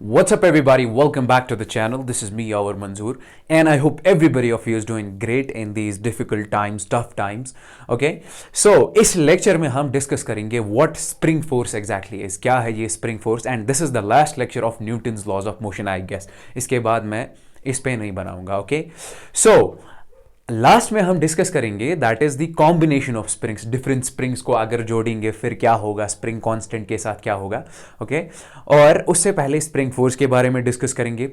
What's up, everybody? Welcome back to the channel. This is me, Yawar Manzoor, and I hope everybody of you is doing great in these difficult times, tough times. Okay, so इस lecture में हम discuss करेंगे what spring force exactly is. क्या है ये spring force? And this is the last lecture of Newton's laws of motion, I guess. इसके बाद मैं इस पे नहीं बनाऊंगा. Okay, so लास्ट में हम डिस्कस करेंगे that is the combination of springs. Different springs को अगर जोड़ेंगे फिर क्या होगा, स्प्रिंग कांस्टेंट के साथ क्या होगा. ओके और उससे पहले स्प्रिंग फोर्स के बारे में डिस्कस करेंगे.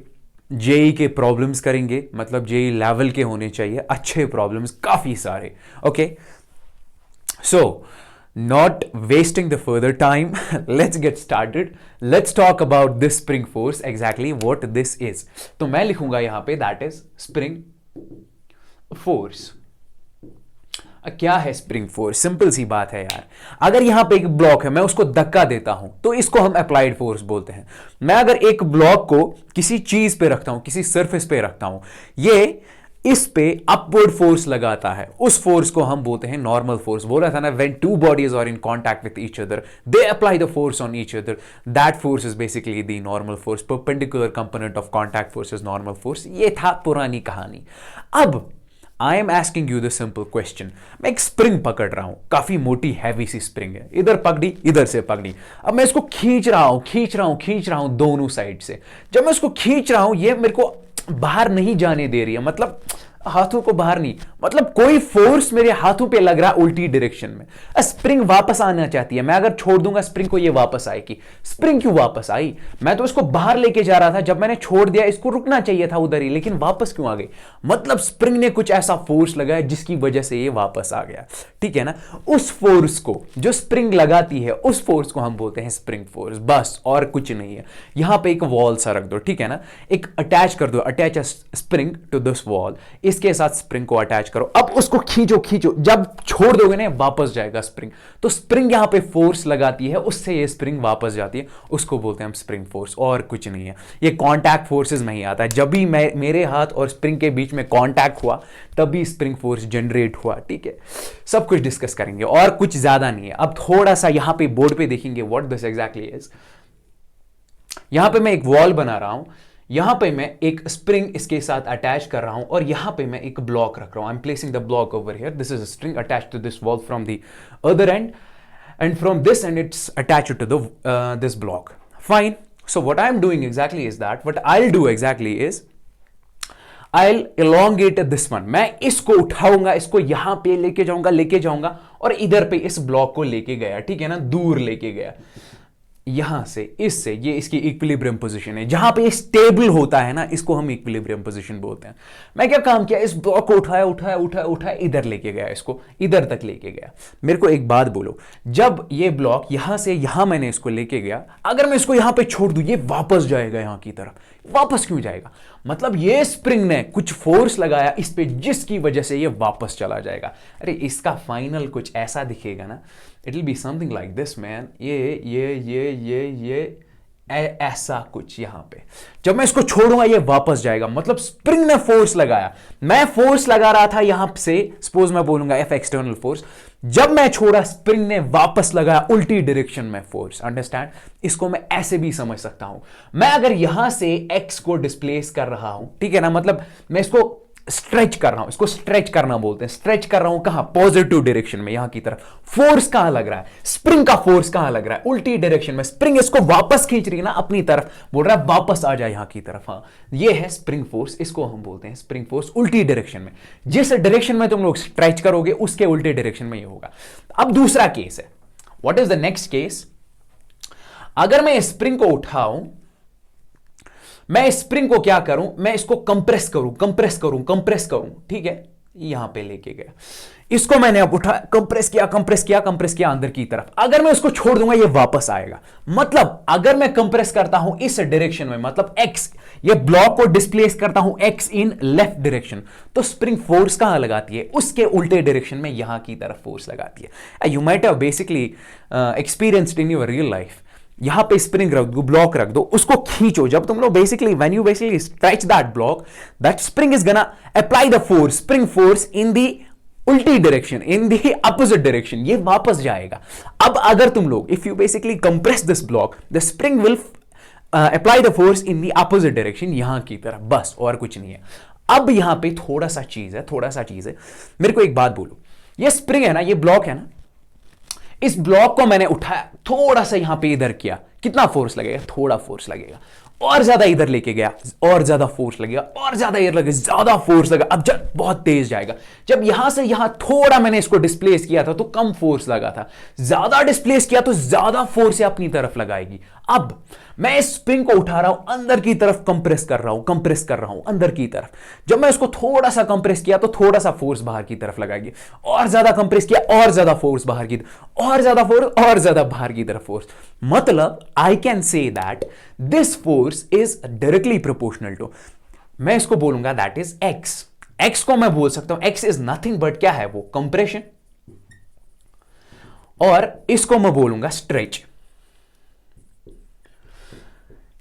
जेई के प्रॉब्लम्स करेंगे, मतलब जेई लेवल के होने चाहिए, अच्छे प्रॉब्लम्स काफी सारे. Okay so not wasting the further time, let's get started. Let's talk about this spring force, exactly what this is. तो मैं लिखूंगा यहां पे that is spring फोर्स. क्या है स्प्रिंग फोर्स? सिंपल सी बात है यार. अगर यहां पे एक ब्लॉक है, मैं उसको धक्का देता हूं तो इसको हम अप्लाइड फोर्स बोलते हैं. मैं अगर एक ब्लॉक को किसी चीज पे रखता हूं, किसी सरफेस पे रखता हूं, ये इस पे अपवर्ड फोर्स लगाता है, उस फोर्स को हम बोलते हैं नॉर्मल फोर्स. बोला था ना, when two bodies are in contact with each other they apply the force on each other, that force is basically the normal force. Perpendicular component of contact force is normal force. ये था पुरानी कहानी. अब I am asking you the simple question. मैं एक spring पकड़ रहा हूं, काफी मोटी हैवी सी स्प्रिंग है, इधर पकड़ी इधर से पकड़ी. अब मैं इसको खींच रहा हूं दोनों साइड से. जब मैं इसको खींच रहा हूं ये मेरे को बाहर नहीं जाने दे रही है, मतलब हाथों को बाहर नहीं, मतलब कोई फोर्स मेरे हाथों पे लग रहा है उल्टी डायरेक्शन में. स्प्रिंग वापस आना चाहती है. मैं अगर छोड़ दूंगा स्प्रिंग को, ये वापस आएगी. स्प्रिंग क्यों वापस आई? मैं तो इसको बाहर लेके जा रहा था, जब मैंने छोड़ दिया इसको रुकना चाहिए था उधर ही, लेकिन वापस क्यों आ गई? मतलब स्प्रिंग ने कुछ ऐसा फोर्स लगाया जिसकी वजह से ये वापस आ गया. ठीक है ना? उस फोर्स को जो स्प्रिंग लगाती है, उस फोर्स को हम बोलते हैं स्प्रिंग फोर्स. बस और कुछ नहीं है. यहां पर एक वॉल सा रख दो, ठीक है ना, एक अटैच कर दो, attach spring to this wall. इसके साथ स्प्रिंग को अटैच करो. अब उसको खींचो, जब छोड़ दोगे ना वापस जाएगा स्प्रिंग. तो स्प्रिंग यहां पे फोर्स लगाती है, उससे ये स्प्रिंग वापस जाती है, उसको बोलते हैं हम स्प्रिंग फोर्स. और कुछ नहीं है. ये कांटेक्ट फोर्सेस में ही आता है. जब भी मेरे हाथ और स्प्रिंग के बीच में कांटेक्ट हुआ तभी स्प्रिंग फोर्स जनरेट हुआ. ठीक है, सब कुछ डिस्कस करेंगे और कुछ ज्यादा नहीं है. अब थोड़ा सा यहां पे बोर्ड पे देखेंगे व्हाट दिस एग्जैक्टली इज. यहां पे मैं एक वॉल बना रहा हूं, यहां पे मैं एक स्प्रिंग इसके साथ अटैच कर रहा हूं और यहां पे मैं एक ब्लॉक रख रहा हूं. I am placing the block over here. This is a string attached to this wall from the other end, and from this end it's attached to the this block. Fine. So what I'm doing exactly is that what I'll do exactly is I'll elongate this one. मैं इसको उठाऊंगा, इसको यहां पे लेके जाऊंगा और इधर पे इस ब्लॉक को लेके गया. ठीक है ना, दूर लेके गया. यहां से इससे ये इसकी इक्विलिब्रियम पोजीशन है. जहां पे ये स्टेबल होता है ना, इसको हम इक्विलिब्रियम पोजीशन बोलते हैं. मैं क्या काम किया, इस ब्लॉक को उठाया इधर लेके गया, इसको इधर तक लेके गया. मेरे को एक बात बोलो, जब ये ब्लॉक यहां से यहां मैंने इसको लेके गया, अगर मैं इसको यहां पे छोड़ दूं ये वापस जाएगा यहां की तरफ. वापस क्यों जाएगा? मतलब ये स्प्रिंग ने कुछ फोर्स लगाया इस पे जिसकी वजह से ये वापस चला जाएगा. अरे इसका फाइनल कुछ ऐसा दिखेगा ना, it will be something like this man. ये ऐसा कुछ यहां पे. जब मैं इसको छोड़ूंगा ये वापस जाएगा. मतलब स्प्रिंग ने फोर्स लगाया, मैं फोर्स लगा रहा था यहां से, सपोज मैं बोलूंगा एफ एक्सटर्नल फोर्स. जब मैं छोड़ा स्प्रिंग ने वापस लगाया उल्टी डायरेक्शन में फोर्स. अंडरस्टैंड? इसको मैं ऐसे भी समझ सकता हूं. मैं अगर यहां से एक्स को डिस्प्लेस कर रहा हूं, ठीक है ना, मतलब मैं इसको स्ट्रेच कर रहा हूं, इसको स्ट्रेच करना बोलते हैं. स्ट्रेच कर रहा हूं कहां? पॉजिटिव डायरेक्शन में, यहां की तरफ. फोर्स कहां लग रहा है? स्प्रिंग का फोर्स कहां लग रहा है? उल्टी डायरेक्शन में. स्प्रिंग इसको वापस खींच रही है ना अपनी तरफ, बोल रहा है वापस आ जाए यहां की तरफ. हाँ, ये है स्प्रिंग फोर्स. इसको हम बोलते हैं स्प्रिंग फोर्स उल्टी डायरेक्शन में. जिस डायरेक्शन में तुम लोग स्ट्रेच करोगे उसके उल्टे डायरेक्शन में ये होगा. अब दूसरा केस है. What is the next case? अगर मैं स्प्रिंग को उठाऊं, मैं स्प्रिंग को क्या करूं, मैं इसको कंप्रेस करूं. ठीक है, यहां पे लेके गया, इसको मैंने अब उठा, कंप्रेस किया अंदर की तरफ. अगर मैं इसको छोड़ दूंगा ये वापस आएगा. मतलब अगर मैं कंप्रेस करता हूं इस डायरेक्शन में, मतलब एक्स, ये ब्लॉक को डिस्प्लेस करता हूं एक्स इन लेफ्ट डायरेक्शन, तो स्प्रिंग फोर्स कहां लगाती है? उसके उल्टे डायरेक्शन में यहां की तरफ फोर्स लगाती है. You might have basically experienced in your real life. यहां पे स्प्रिंग रख दो, ब्लॉक रख दो, उसको खींचो. जब तुम लोग basically when you basically stretch that block, that spring is gonna apply the force, spring force in the उल्टी direction, in the opposite direction. ये वापस जाएगा. अब अगर तुम लोग if you basically compress this block, the spring will apply the force in the opposite direction, यहां की तरफ, बस और कुछ नहीं है। अब यहां पे थोड़ा सा चीज है, मेरे को एक बात बोलो, ये स्प्रिंग है ना, ये ब्लॉक है ना, इस ब्लॉक को मैंने उठाया, थोड़ा सा यहां पे इधर किया, कितना फोर्स लगेगा? थोड़ा फोर्स लगेगा। और ज्यादा इधर लेके गया, और ज्यादा फोर्स लगेगा, और ज्यादा इधर लगेगा, ज्यादा फोर्स लगा, अब जब बहुत तेज जाएगा। जब यहां से यहां थोड़ा मैंने इसको डिस्प्लेस किया था तो कम फोर्स लगा था, ज्यादा डिस्प्लेस किया तो ज्यादा फोर्स अपनी तरफ लगाएगी। अब मैं इस स्प्रिंग को उठा रहा हूं, अंदर की तरफ कंप्रेस कर रहा हूं अंदर की तरफ। जब मैं इसको थोड़ा सा कंप्रेस किया तो थोड़ा सा फोर्स बाहर की तरफ लगाएगी, और ज्यादा कंप्रेस किया, और ज्यादा फोर्स बाहर की तरफ, और ज्यादा फोर्स, और ज्यादा बाहर की तरफ फोर्स। मतलब I can say that this force is directly proportional to, मैं इसको बोलूंगा दैट इज एक्स। एक्स को मैं बोल सकता हूं एक्स इज नथिंग बट क्या है वो? कंप्रेशन। और इसको मैं बोलूंगा स्ट्रेच।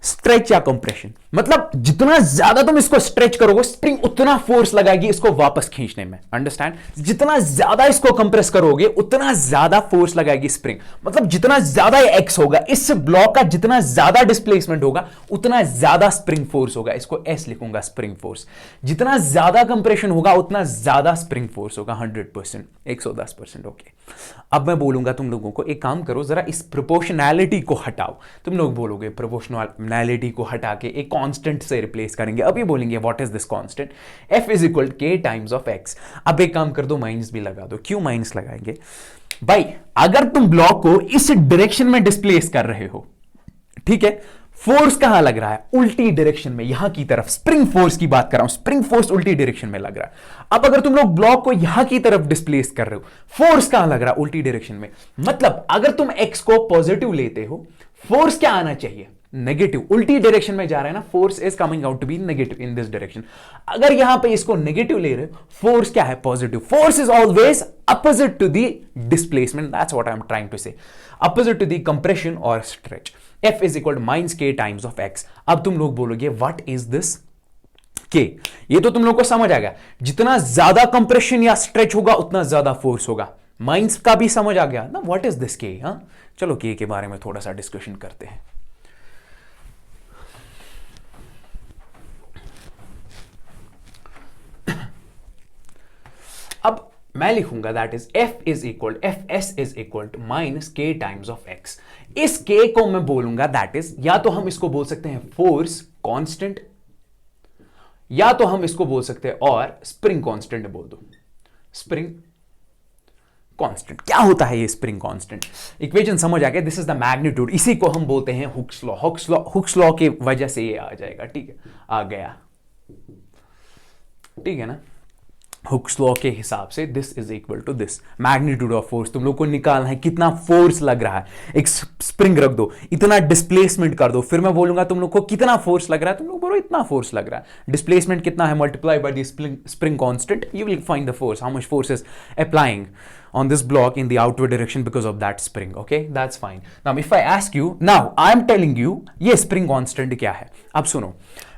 स्ट्रेच या कंप्रेशन, मतलब जितना ज्यादा तुम इसको स्ट्रेच करोगे स्प्रिंग उतना फोर्स लगाएगी इसको वापस खींचने में, अंडरस्टैंड? जितना ज्यादा इसको कंप्रेस करोगे उतना ज्यादा फोर्स लगाएगी स्प्रिंग। मतलब जितना ज्यादा एक्स होगा, इस ब्लॉक का जितना ज्यादा डिस्प्लेसमेंट होगा उतना ज्यादा स्प्रिंग फोर्स होगा, इसको एस लिखूंगा, स्प्रिंग फोर्स। जितना ज्यादा कंप्रेशन होगा उतना ज्यादा स्प्रिंग फोर्स होगा, 100%, 110%। ओके, अब मैं बोलूंगा तुम लोगों को, एक काम करो, जरा इस प्रोपोर्शनैलिटी को हटाओ। तुम लोग बोलोगे प्रोपोर्शनैलिटी को हटा के एक कांस्टेंट से रिप्लेस करेंगे। अब ये बोलेंगे what is this constant? F is equal के टाइम्स ऑफ एक्स। अब एक काम कर दो, माइनस भी लगा दो। क्यों माइनस लगाएंगे भाई? अगर तुम ब्लॉक को इस डायरेक्शन में डिस्प्लेस कर रहे हो, ठीक है, फोर्स कहां लग रहा है? उल्टी डायरेक्शन में, यहां की तरफ। स्प्रिंग फोर्स की बात कर रहा हूं, स्प्रिंग फोर्स उल्टी डायरेक्शन में लग रहा है। अब अगर तुम लोग ब्लॉक को यहां की तरफ डिस्प्लेस कर रहे हो, फोर्स कहां लग रहा है? उल्टी डायरेक्शन में। मतलब अगर तुम एक्स को पॉजिटिव लेते हो, फोर्स क्या आना चाहिए? नेगेटिव। उल्टी डायरेक्शन में जा रहा है ना, force is coming out to be negative in this direction. अगर यहां पे इसको नेगेटिव ले रहे हो, फोर्स क्या है? Positive. Force is always opposite to the displacement, that's what I am trying to say, opposite to the compression और stretch. F is equal minus k times of x. अब तुम लोग बोलोगे व्हाट इज दिस के? ये तो तुम लोग को समझ आ गया, जितना ज्यादा कंप्रेशन या स्ट्रेच होगा उतना ज्यादा फोर्स होगा। माइनस का भी समझ आ गया ना, व्हाट इज दिस के? हाँ, चलो के के बारे में थोड़ा सा डिस्कशन करते हैं। अब मैं लिखूंगा that is F S is equal to minus k times of x. इस के को मैं बोलूंगा दैट इज, या तो हम इसको बोल सकते हैं फोर्स कांस्टेंट, या तो हम इसको बोल सकते हैं और स्प्रिंग कांस्टेंट बोल दो। स्प्रिंग कांस्टेंट क्या होता है? ये स्प्रिंग कांस्टेंट इक्वेशन समझ आ गया? This is the magnitude. इसी को हम बोलते हैं हुक्स लॉ। हुक्स लॉ की वजह से ये आ जाएगा, ठीक है, आ गया, ठीक है ना? हुक्स लॉ के हिसाब से this is equal to this magnitude of force. तुम लोग को निकालना है कितना फोर्स लग रहा है। एक स्प्रिंग रख दो, इतना डिस्प्लेसमेंट कर दो, फिर मैं बोलूंगा तुम लोग को कितना फोर्स लग रहा है, तुम लोग बोलो इतना फोर्स लग रहा है। डिस्प्लेसमेंट कितना है, multiply by the spring constant, you will find the force, how much force is applying on this block in the outward direction because of that spring. Okay, that's fine. Now if I ask you, now I am telling you ये spring constant क्या है? अब सुनो,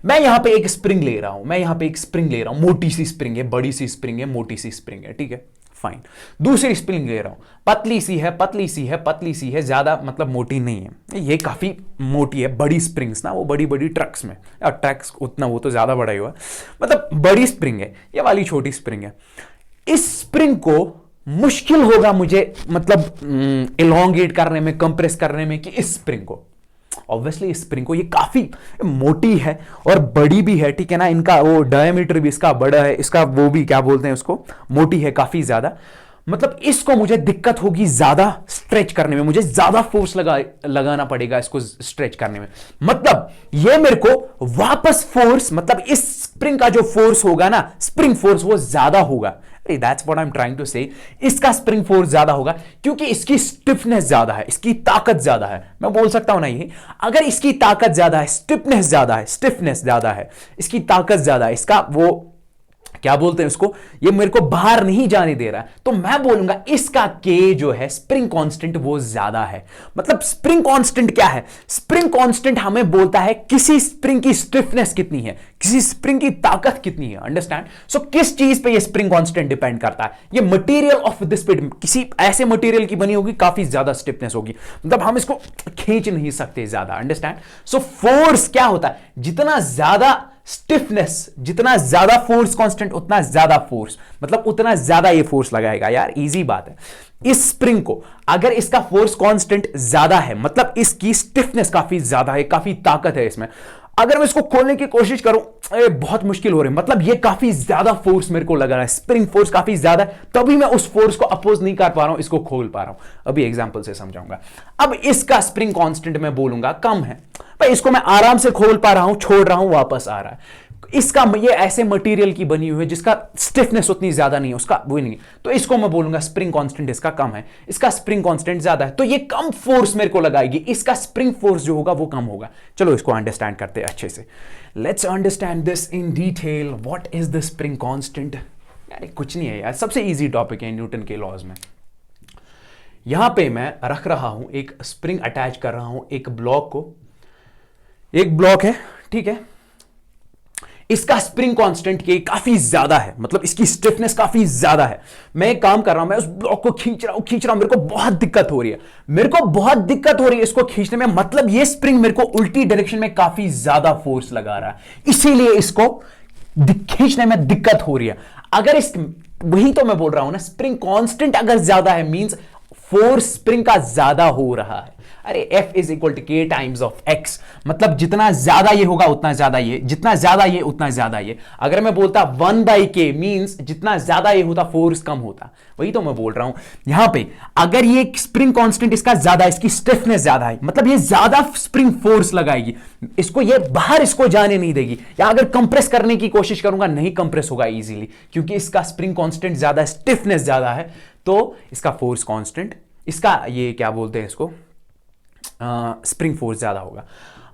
मैं यहां पे एक spring ले रहा हूं, मोटी सी स्प्रिंग है, बड़ी सी स्प्रिंग है, मोटी सी स्प्रिंग है, ठीक है, फाइन। दूसरी स्प्रिंग ले रहा हूं, पतली सी है, ज्यादा मतलब मोटी नहीं है, ये काफी मोटी है। बड़ी स्प्रिंग्स ना, वो बड़ी बड़ी ट्रक्स में, ट्रक्स उतना, वो तो ज्यादा बड़ा ही हुआ, मतलब बड़ी स्प्रिंग है, ये वाली छोटी स्प्रिंग है। इस स्प्रिंग को मुश्किल होगा मुझे मतलब एलोंगेट करने में, कंप्रेस करने में, कि इस स्प्रिंग को, ऑब्वियसली इस स्प्रिंग को, ये काफी मोटी है और बड़ी भी है, ठीक है ना, इनका वो डायमीटर भी इसका बड़ा है, इसका वो भी क्या बोलते हैं उसको, मोटी है काफी ज्यादा। मतलब इसको मुझे दिक्कत होगी ज्यादा स्ट्रेच करने में, मुझे ज्यादा फोर्स लगाना पड़ेगा इसको स्ट्रेच करने में। मतलब ये मेरे को वापस फोर्स, मतलब इस स्प्रिंग का जो फोर्स होगा ना, स्प्रिंग फोर्स, वो ज्यादा होगा। That's what I'm trying to say. इसका स्प्रिंग फोर्स ज्यादा होगा क्योंकि इसकी स्टिफनेस ज्यादा है, इसकी ताकत ज्यादा है। मैं बोल सकता हूं ना, ये अगर इसकी ताकत ज्यादा है, स्टिफनेस ज्यादा है, इसकी ताकत ज्यादा है, इसका वो क्या बोलते हैं उसको, ये मेरे को बाहर नहीं जाने दे रहा है, तो मैं बोलूंगा इसका के जो है स्प्रिंग कांस्टेंट वो ज्यादा है। मतलब स्प्रिंग कांस्टेंट क्या है, स्प्रिंग कांस्टेंट हमें बोलता है किसी स्प्रिंग की स्टिफनेस कितनी है, किसी स्प्रिंग की ताकत कितनी है। अंडरस्टैंड? सो किस चीज पे ये स्प्रिंग कांस्टेंट डिपेंड करता है, ये मटेरियल ऑफ दिस पे, किसी ऐसे मटेरियल की बनी होगी काफी ज्यादा स्टिफनेस होगी, मतलब हम इसको खींच नहीं सकते ज्यादा। अंडरस्टैंड? सो फोर्स क्या होता है, जितना ज्यादा स्टिफनेस, जितना ज्यादा फोर्स कांस्टेंट उतना ज्यादा फोर्स, मतलब उतना ज्यादा ये फोर्स लगाएगा। यार इजी बात है। इस स्प्रिंग को अगर इसका फोर्स कांस्टेंट ज्यादा है, मतलब इसकी स्टिफनेस काफी ज्यादा है, काफी ताकत है इसमें, अगर मैं इसको खोलने की कोशिश करूं बहुत मुश्किल हो रही है, मतलब ये काफी ज्यादा फोर्स मेरे को लग रहा है, स्प्रिंग फोर्स काफी ज्यादा है, तभी मैं उस फोर्स को अपोज नहीं कर पा रहा हूं, इसको खोल पा रहा हूं। अभी एग्जांपल से समझाऊंगा। अब इसका स्प्रिंग कांस्टेंट मैं बोलूंगा कम है, भाई इसको मैं आराम से खोल पा रहा हूं, छोड़ रहा हूं, वापस आ रहा है। इसका ये ऐसे मटेरियल की बनी हुई है जिसका स्टिफनेस उतनी ज्यादा नहीं है, उसका वो नहीं है, तो इसको मैं बोलूंगा स्प्रिंग कांस्टेंट इसका कम है, इसका स्प्रिंग कांस्टेंट ज्यादा है, तो ये कम फोर्स मेरे को लगाएगी, इसका स्प्रिंग फोर्स जो होगा वो कम होगा। चलो इसको अंडरस्टैंड करते हैं अच्छे से। Let's understand this in detail. What is the spring constant? यार कुछ नहीं है यार, सबसे इजी टॉपिक है न्यूटन के लॉज में। यहां पे मैं रख रहा हूं एक स्प्रिंग, अटैच कर रहा हूं एक ब्लॉक को, एक ब्लॉक है, ठीक है, इसका स्प्रिंग कांस्टेंट के काफी ज्यादा है, मतलब इसकी स्टिफनेस काफी ज्यादा है। मैं एक काम कर रहा हूं, मैं उस ब्लॉक को खींच रहा हूं, मेरे को बहुत दिक्कत हो रही है, मेरे को बहुत दिक्कत हो रही है इसको खींचने में, मतलब ये स्प्रिंग मेरे को उल्टी डायरेक्शन में काफी ज्यादा फोर्स लगा रहा है, इसीलिए इसको खींचने में दिक्कत हो रही है। अगर इस, वही तो मैं बोल रहा हूं ना, स्प्रिंग कांस्टेंट अगर ज्यादा है मींस फोर्स स्प्रिंग का ज्यादा हो रहा है। अरे F is equal to k times of X, मतलब जितना ज्यादा ये होगा उतना ज्यादा ये, जितना ज्यादा ये उतना ज्यादा ये। अगर मैं बोलता 1/k मींस जितना ज्यादा ये होता फोर्स कम होता, वही तो मैं बोल रहा हूं। यहां पे अगर ये स्प्रिंग कांस्टेंट इसका ज्यादा, इसकी स्टिफनेस ज्यादा है, मतलब ये ज्यादा स्प्रिंग फोर्स लगाएगी, इसको ये बाहर इसको जाने नहीं देगी, या अगर कंप्रेस करने की कोशिश करूंगा नहीं कंप्रेस होगा इजीली, क्योंकि इसका स्प्रिंग कांस्टेंट ज्यादा, स्टिफनेस ज्यादा है, तो इसका फोर्स कांस्टेंट, इसका ये क्या बोलते हैं इसको, स्प्रिंग फोर्स ज्यादा होगा।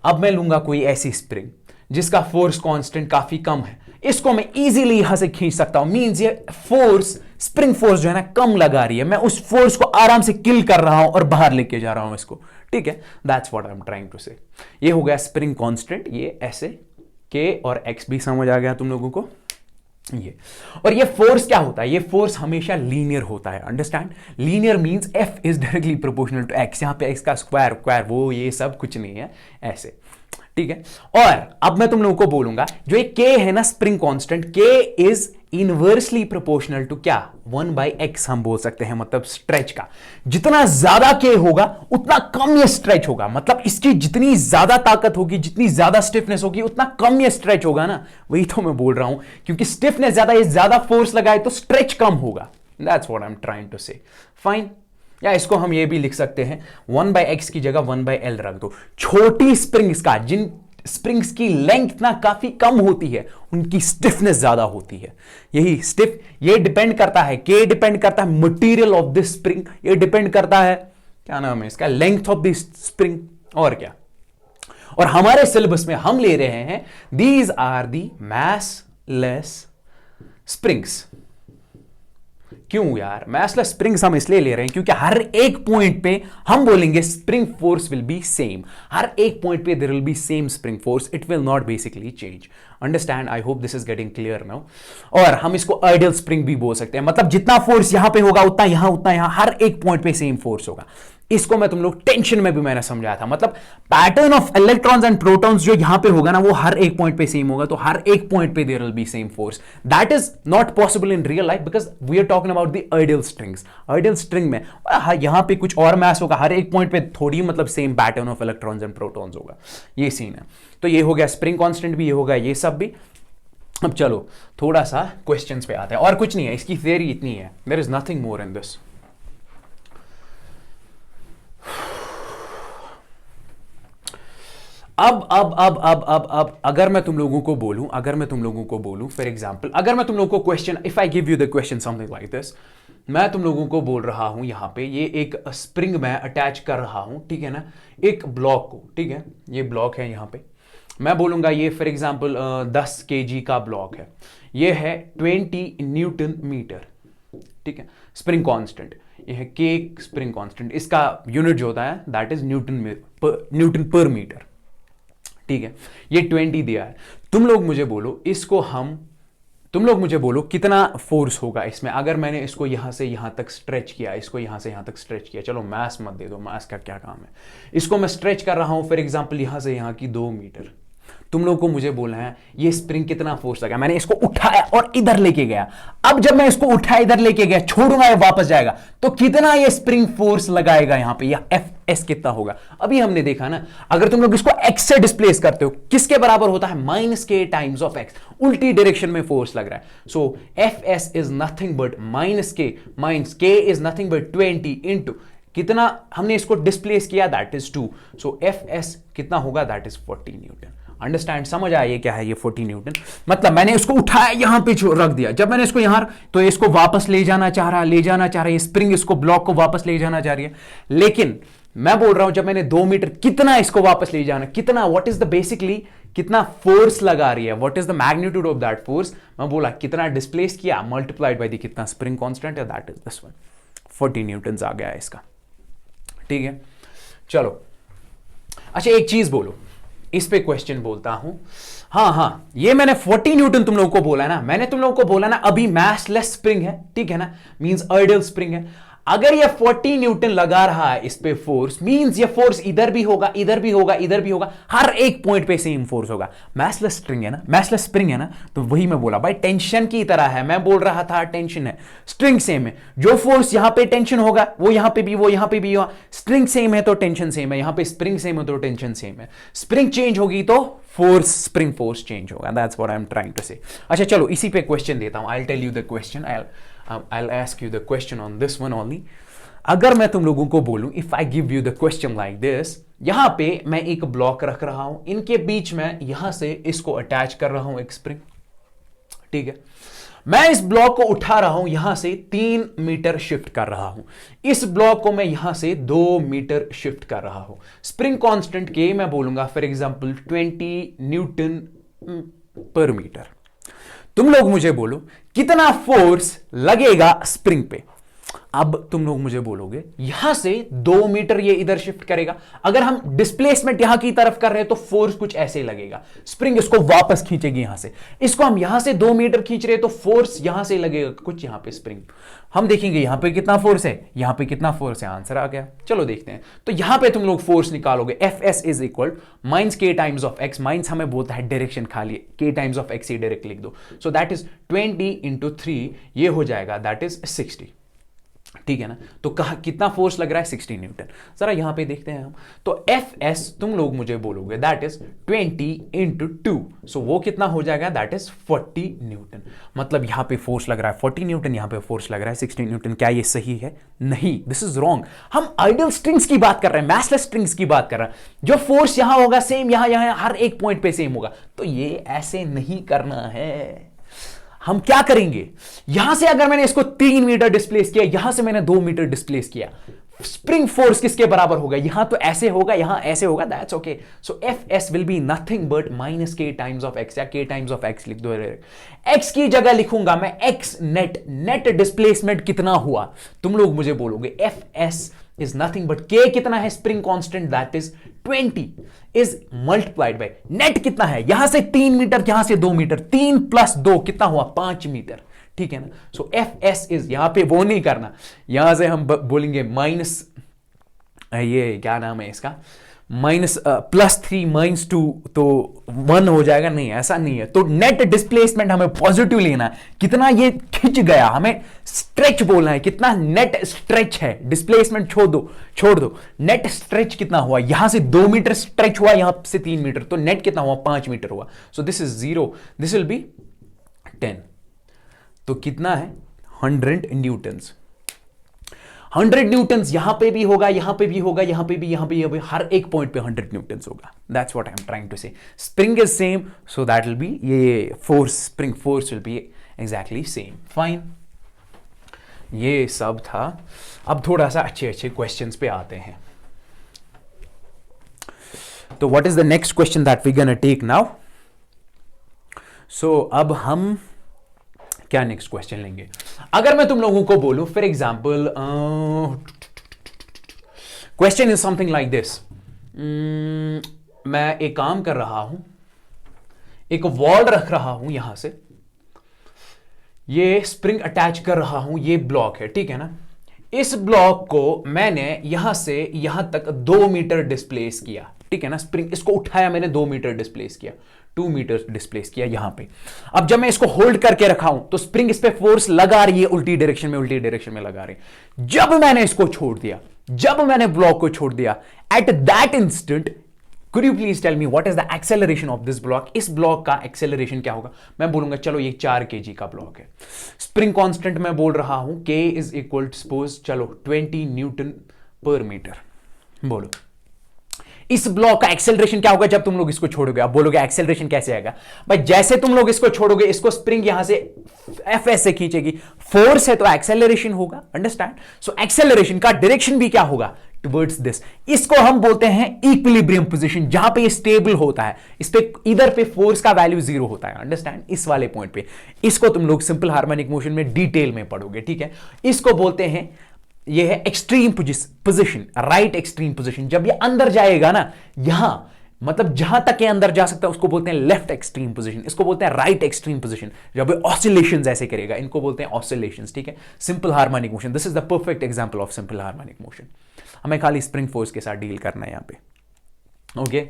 अब मैं लूंगा कोई ऐसी स्प्रिंग जिसका फोर्स कांस्टेंट काफी कम है, इसको मैं इजीली यहां से खींच सकता हूं, मींस ये फोर्स, स्प्रिंग फोर्स जो है ना कम लगा रही है, मैं उस फोर्स को आराम से किल कर रहा हूं और बाहर लेके जा रहा हूं इसको, ठीक है। That's what I am trying to say. ये हो गया स्प्रिंग कांस्टेंट, ये ऐसे के और एक्स भी समझ आ गया तुम लोगों को ये। और ये फोर्स क्या होता है, ये फोर्स हमेशा लीनियर होता है। Understand? Linear means F is directly proportional to X, यहां पे X का स्क्वायर वो ये सब कुछ नहीं है, ऐसे, ठीक है। और अब मैं तुम लोगों को बोलूंगा जो ये K है ना spring constant, K is inversely proportional to क्या, 1/x हम बोल सकते हैं, मतलब स्ट्रेच का। जितना ज्यादा K होगा उतना कम ये स्ट्रेच होगा, मतलब इसकी जितनी ज्यादा ताकत होगी, जितनी ज्यादा स्टिफनेस होगी उतना कम ये स्ट्रेच होगा ना, वही तो मैं बोल रहा हूं, क्योंकि स्टिफनेस ज्यादा, ये ज्यादा फोर्स लगाए तो स्ट्रेच कम होगा। That's what I am trying to say. Fine, या इसको हम ये भी लिख सकते हैं 1/x की जगह 1/L रख दो। छोटी स्प्रिंग्स का, जिन स्प्रिंग्स की लेंथ ना काफी कम होती है उनकी स्टिफनेस ज्यादा होती है। यही स्टिफ, ये डिपेंड करता है, के डिपेंड करता है मटेरियल ऑफ दिस स्प्रिंग, ये डिपेंड करता है क्या नाम है इसका, लेंथ ऑफ दिस स्प्रिंग, और क्या। और हमारे सिलेबस में हम ले रहे हैं दीज आर दी मैसलेस स्प्रिंग्स। क्यों यार मैसलेस स्प्रिंग्स हम इसलिए ले रहे हैं क्योंकि हर एक पॉइंट पे हम बोलेंगे spring force will be same, हर एक पॉइंट पे there will be same spring force, it will not basically change. Understand? I hope this is getting clear now. और हम इसको आइडियल स्प्रिंग भी बोल सकते हैं, मतलब जितना फोर्स यहां पे होगा उतना यहां, हर एक पॉइंट पे सेम फोर्स होगा। इसको मैं तुम लोग टेंशन में भी मैंने समझाया था, मतलब pattern of electrons and protons जो यहां पे होगा ना वो हर एक पॉइंट पे सेम होगा, तो हर एक पॉइंट पे there will be same force. That is not possible in real life because we are talking about the ideal strings. Ideal string में यहां पे कुछ और मैस होगा, हर एक पॉइंट पे थोड़ी मतलब same pattern of electrons and protons होगा, ये सीन है। तो ये हो गया स्प्रिंग कांस्टेंट भी, ये होगा ये सब भी। अब चलो थोड़ा सा क्वेश्चंस पे आते हैं, और कुछ नहीं है, इसकी थियरी इतनी है, there is nothing more in this. अब अगर मैं तुम लोगों को बोलूं फॉर एग्जांपल, अगर मैं तुम लोगों को question, if I give you the question something like this, मैं तुम लोगों को बोल रहा हूं यहां पे ये एक स्प्रिंग मैं अटैच कर रहा हूं, ठीक है ना, एक ब्लॉक को, ठीक है, ये ब्लॉक है यहां पे, मैं बोलूंगा ये फॉर एग्जांपल 10 kg का ब्लॉक है, ये है 20 न्यूटन मीटर, ठीक है, स्प्रिंग कांस्टेंट, ये है के स्प्रिंग कांस्टेंट, इसका यूनिट जो होता है दैट इज न्यूटन पर मीटर, ठीक है। ये 20 दिया है, तुम लोग मुझे बोलो कितना फोर्स होगा इसमें अगर मैंने इसको यहां से यहां तक स्ट्रेच किया, इसको यहां से यहां तक स्ट्रेच किया। चलो मैथ्स मत दे दो, मैथ्स का क्या काम है। इसको मैं स्ट्रेच कर रहा हूं फॉर एग्जांपल यहां से यहां की 2 मीटर। तुम लोग को मुझे बोलना है ये स्प्रिंग कितना फोर्स लगा। मैंने इसको उठाया और इधर लेके गया, अब जब मैं इसको उठाया इधर लेके गया, छोड़ूंगा ये वापस जाएगा, तो कितना ये स्प्रिंग फोर्स लगाएगा यहां पे, या एफ एस कितना होगा। अभी हमने देखा ना, अगर तुम लोग इसको एक्स से डिस्प्लेस करते हो किसके बराबर होता है, minus k times of x, उल्टी डायरेक्शन में फोर्स लग रहा है। So F S is nothing but minus k is nothing but 20 into कितना हमने इसको डिस्प्लेस किया, that is 2। So F S कितना होगा, दैट इज 40 न्यूटन। अंडरस्टैंड, समझ आया ये क्या है, ये 40 न्यूटन। मतलब मैंने इसको उठाया यहां पे रख दिया, जब मैंने इसको यहां, तो इसको वापस ले जाना चाह रहा है, ये स्प्रिंग इसको ब्लॉक को वापस ले जाना चाह रही है। लेकिन मैं बोल रहा हूं जब मैंने 2 मीटर कितना इसको वापस ले जाना, कितना, व्हाट इज द बेसिकली कितना फोर्स लगा रही है, what is the magnitude of that force. मैं बोला कितना डिस्प्लेस किया मल्टीप्लाइड बाय द कितना स्प्रिंग कांस्टेंट है, that is this one, 40 newton आ गया इसका, ठीक है। चलो अच्छा एक चीज बोलो, इस पे क्वेश्चन बोलता हूं। हाँ ये मैंने 40 न्यूटन तुम लोगों को बोला ना, मैंने तुम लोगों को बोला ना अभी मैसलेस स्प्रिंग है, ठीक है ना, मींस आइडियल स्प्रिंग है। अगर ये 40 न्यूटन लगा रहा है इस पे फोर्स, मींस ये फोर्स इधर भी होगा, इधर भी होगा, इधर भी होगा, हर एक पॉइंट पे सेम फोर्स होगा। मैसलेस स्प्रिंग है ना, मैसलेस स्प्रिंग है ना, तो वही मैं बोला भाई टेंशन की तरह है। मैं बोल रहा था टेंशन है, स्ट्रिंग सेम है, जो फोर्स यहां पे टेंशन होगा वो यहां पे भी, वो यहां पे भी, स्ट्रिंग सेम है तो टेंशन सेम है, यहां पे स्प्रिंग सेम है तो टेंशन सेम है। स्प्रिंग चेंज होगी तो फोर्स, स्प्रिंग फोर्स चेंज होगा, that's what I am trying to say. अच्छा चलो इसी पे क्वेश्चन देता हूं, I will tell you the question, I will ask you the question on this one only. अगर मैं तुम लोगों को बोलूं, if I give you the question like this, यहां पे मैं एक ब्लॉक रख रहा हूं, इनके बीच में यहां से इसको अटैच कर रहा हूं एक स्प्रिंग, ठीक है। मैं इस ब्लॉक को उठा रहा हूं, यहां से 3 मीटर शिफ्ट कर रहा हूं, इस ब्लॉक को मैं यहां से 2 मीटर शिफ्ट कर रहा हूं। स्प्रिंग कांस्टेंट के मैं बोलूंगा फॉर एग्जांपल 20 न्यूटन पर मीटर। तुम लोग मुझे बोलो कितना फोर्स लगेगा स्प्रिंग पे। अब तुम लोग मुझे बोलोगे यहां से 2 मीटर ये इधर शिफ्ट करेगा, अगर हम डिस्प्लेसमेंट यहां की तरफ कर रहे हैं तो फोर्स कुछ ऐसे लगेगा, स्प्रिंग इसको वापस खींचेगी यहां से। इसको हम यहां से 2 मीटर खींच रहे हैं तो फोर्स यहां से लगेगा कुछ यहां पे स्प्रिंग। हम देखेंगे यहां पे कितना फोर्स है, यहां पे कितना फोर्स है, आंसर आ गया। चलो देखते हैं, तो यहां पे तुम लोग फोर्स निकालोगे, F S is equal minus k times of x, minus हमें बोलता है डायरेक्शन खाली, के times of x he direct लिख दो। सो दैट इज 20 इंटू 3, ये हो जाएगा दैट इज 60, ठीक है ना। तो कहा कितना फोर्स लग रहा है, 60 न्यूटन। जरा यहां पे देखते हैं हम, तो एफ एस तुम लोग मुझे बोलोगे दैट इज 20 इंटू 2, सो वो कितना हो जाएगा, दैट इज 40 न्यूटन। मतलब यहां पे फोर्स लग रहा है 40 न्यूटन, यहां पे फोर्स लग रहा है 60 न्यूटन। क्या ये सही है? नहीं, दिस इज रॉन्ग। हम आइडियल स्ट्रिंग्स की बात कर रहे हैं, मैसलेस स्ट्रिंग्स की बात कर रहे हैं, जो फोर्स यहां होगा सेम यहां हर एक पॉइंट पे सेम होगा। तो ये ऐसे नहीं करना है। हम क्या करेंगे, यहां से अगर मैंने इसको 3 मीटर डिस्प्लेस किया, यहां से मैंने 2 मीटर डिस्प्लेस किया, स्प्रिंग फोर्स किसके बराबर होगा, यहां तो ऐसे होगा, यहां ऐसे होगा, that's okay. So F S will be nothing but minus k times of x, या के टाइम्स ऑफ एक्स लिख दो। एक्स की जगह लिखूंगा मैं एक्स नेट, नेट डिस्प्लेसमेंट कितना हुआ। तुम लोग मुझे बोलोगे F S is nothing but के कितना है, spring constant that is 20 is multiplied by net कितना है, यहां से 3 मीटर, यहां से 2 मीटर, 3 प्लस 2 कितना हुआ, 5 मीटर, ठीक है ना। सो एफ एस इज, यहां पे वो नहीं करना, यहां से हम बोलेंगे माइनस, ये क्या नाम है इसका, माइनस +3 -2 तो 1 हो जाएगा, नहीं ऐसा नहीं है। तो नेट डिस्प्लेसमेंट हमें पॉजिटिव लेना है, कितना ये खिंच गया, हमें स्ट्रेच बोलना है, कितना नेट स्ट्रेच है, डिस्प्लेसमेंट छोड़ दो, नेट स्ट्रेच कितना हुआ, यहां से 2 मीटर स्ट्रेच हुआ, यहां से 3 मीटर, तो नेट कितना हुआ, 5 मीटर हुआ। सो this is 0, this will B 10, तो कितना है 100 न्यूटन्स। 100 न्यूटन्स यहां पे भी होगा, यहां पे भी होगा, यहां पे भी, यहां पे भी, हर एक पॉइंट पे 100 न्यूटन्स होगा। That's what I am trying to say. Spring is same, so that will be, ये force, spring force will be exactly same. Fine, ये सब था। अब थोड़ा सा अच्छे अच्छे क्वेश्चंस पे आते हैं। तो what is the next question that we gonna take now. So अब हम क्या नेक्स्ट क्वेश्चन लेंगे? अगर मैं तुम लोगों को बोलूं for example, question is something like this, मैं एक काम कर रहा हूं, एक वॉल रख रहा हूं, यहां से ये स्प्रिंग अटैच कर रहा हूं, ये ब्लॉक है, ठीक है ना। इस ब्लॉक को मैंने यहां से यहां तक 2 मीटर डिस्प्लेस किया, ठीक है ना। स्प्रिंग इसको उठाया मैंने, 2 मीटर डिस्प्लेस किया, 2 मीटर डिस्प्लेस किया यहां पे। अब जब मैं इसको होल्ड करके रखा हूं तो स्प्रिंग इस पे फोर्स लगा रही है, उल्टी डायरेक्शन में लगा रही है। जब मैंने इसको छोड़ दिया, जब मैंने ब्लॉक को छोड़ दिया, eight that instant could you please tell me what is the acceleration of this block? इस ब्लॉक का एक्सेलरेशन क्या होगा? मैं बोलूंगा चलो ये 4 kg का ब्लॉक है, स्प्रिंग कांस्टेंट मैं बोल रहा हूं k is equal to suppose चलो 20 न्यूटन पर मीटर। बोलो इस ब्लॉक का एक्सेलरेशन क्या होगा जब तुम लोग इसको छोड़ोगे? आप बोलोगे एक्सेलरेशन कैसे आएगा? भाई जैसे तुम लोग इसको छोड़ोगे, इसको स्प्रिंग यहां से Fs से खींचेगी, फोर्स है तो एक्सेलरेशन होगा, अंडरस्टैंड? सो एक्सेलरेशन का डायरेक्शन भी क्या होगा? Towards this. इसको हम बोलते हैं इक्विलिब्रियम पोजीशन, जहां पे ये स्टेबल होता है, इस पे इधर पे फोर्स का वैल्यू 0 होता है, अंडरस्टैंड? इस वाले पॉइंट पे इसको तुम लोग सिंपल हार्मोनिक मोशन में डिटेल में पढ़ोगे, ठीक है। इसको बोलते हैं, ये है extreme position, right extreme position. जब ये अंदर जाएगा ना, यहां मतलब जहां तक ये अंदर जा सकता है उसको बोलते हैं लेफ्ट एक्सट्रीम पोजीशन, इसको बोलते हैं राइट एक्सट्रीम पोजीशन। जब ये ऑसिलेशंस ऐसे करेगा, इनको बोलते हैं ऑसिलेशंस, ठीक है। Simple harmonic motion, this is the perfect example of simple harmonic motion. हमें खाली स्प्रिंग फोर्स के साथ डील करना है यहां पे, ओके।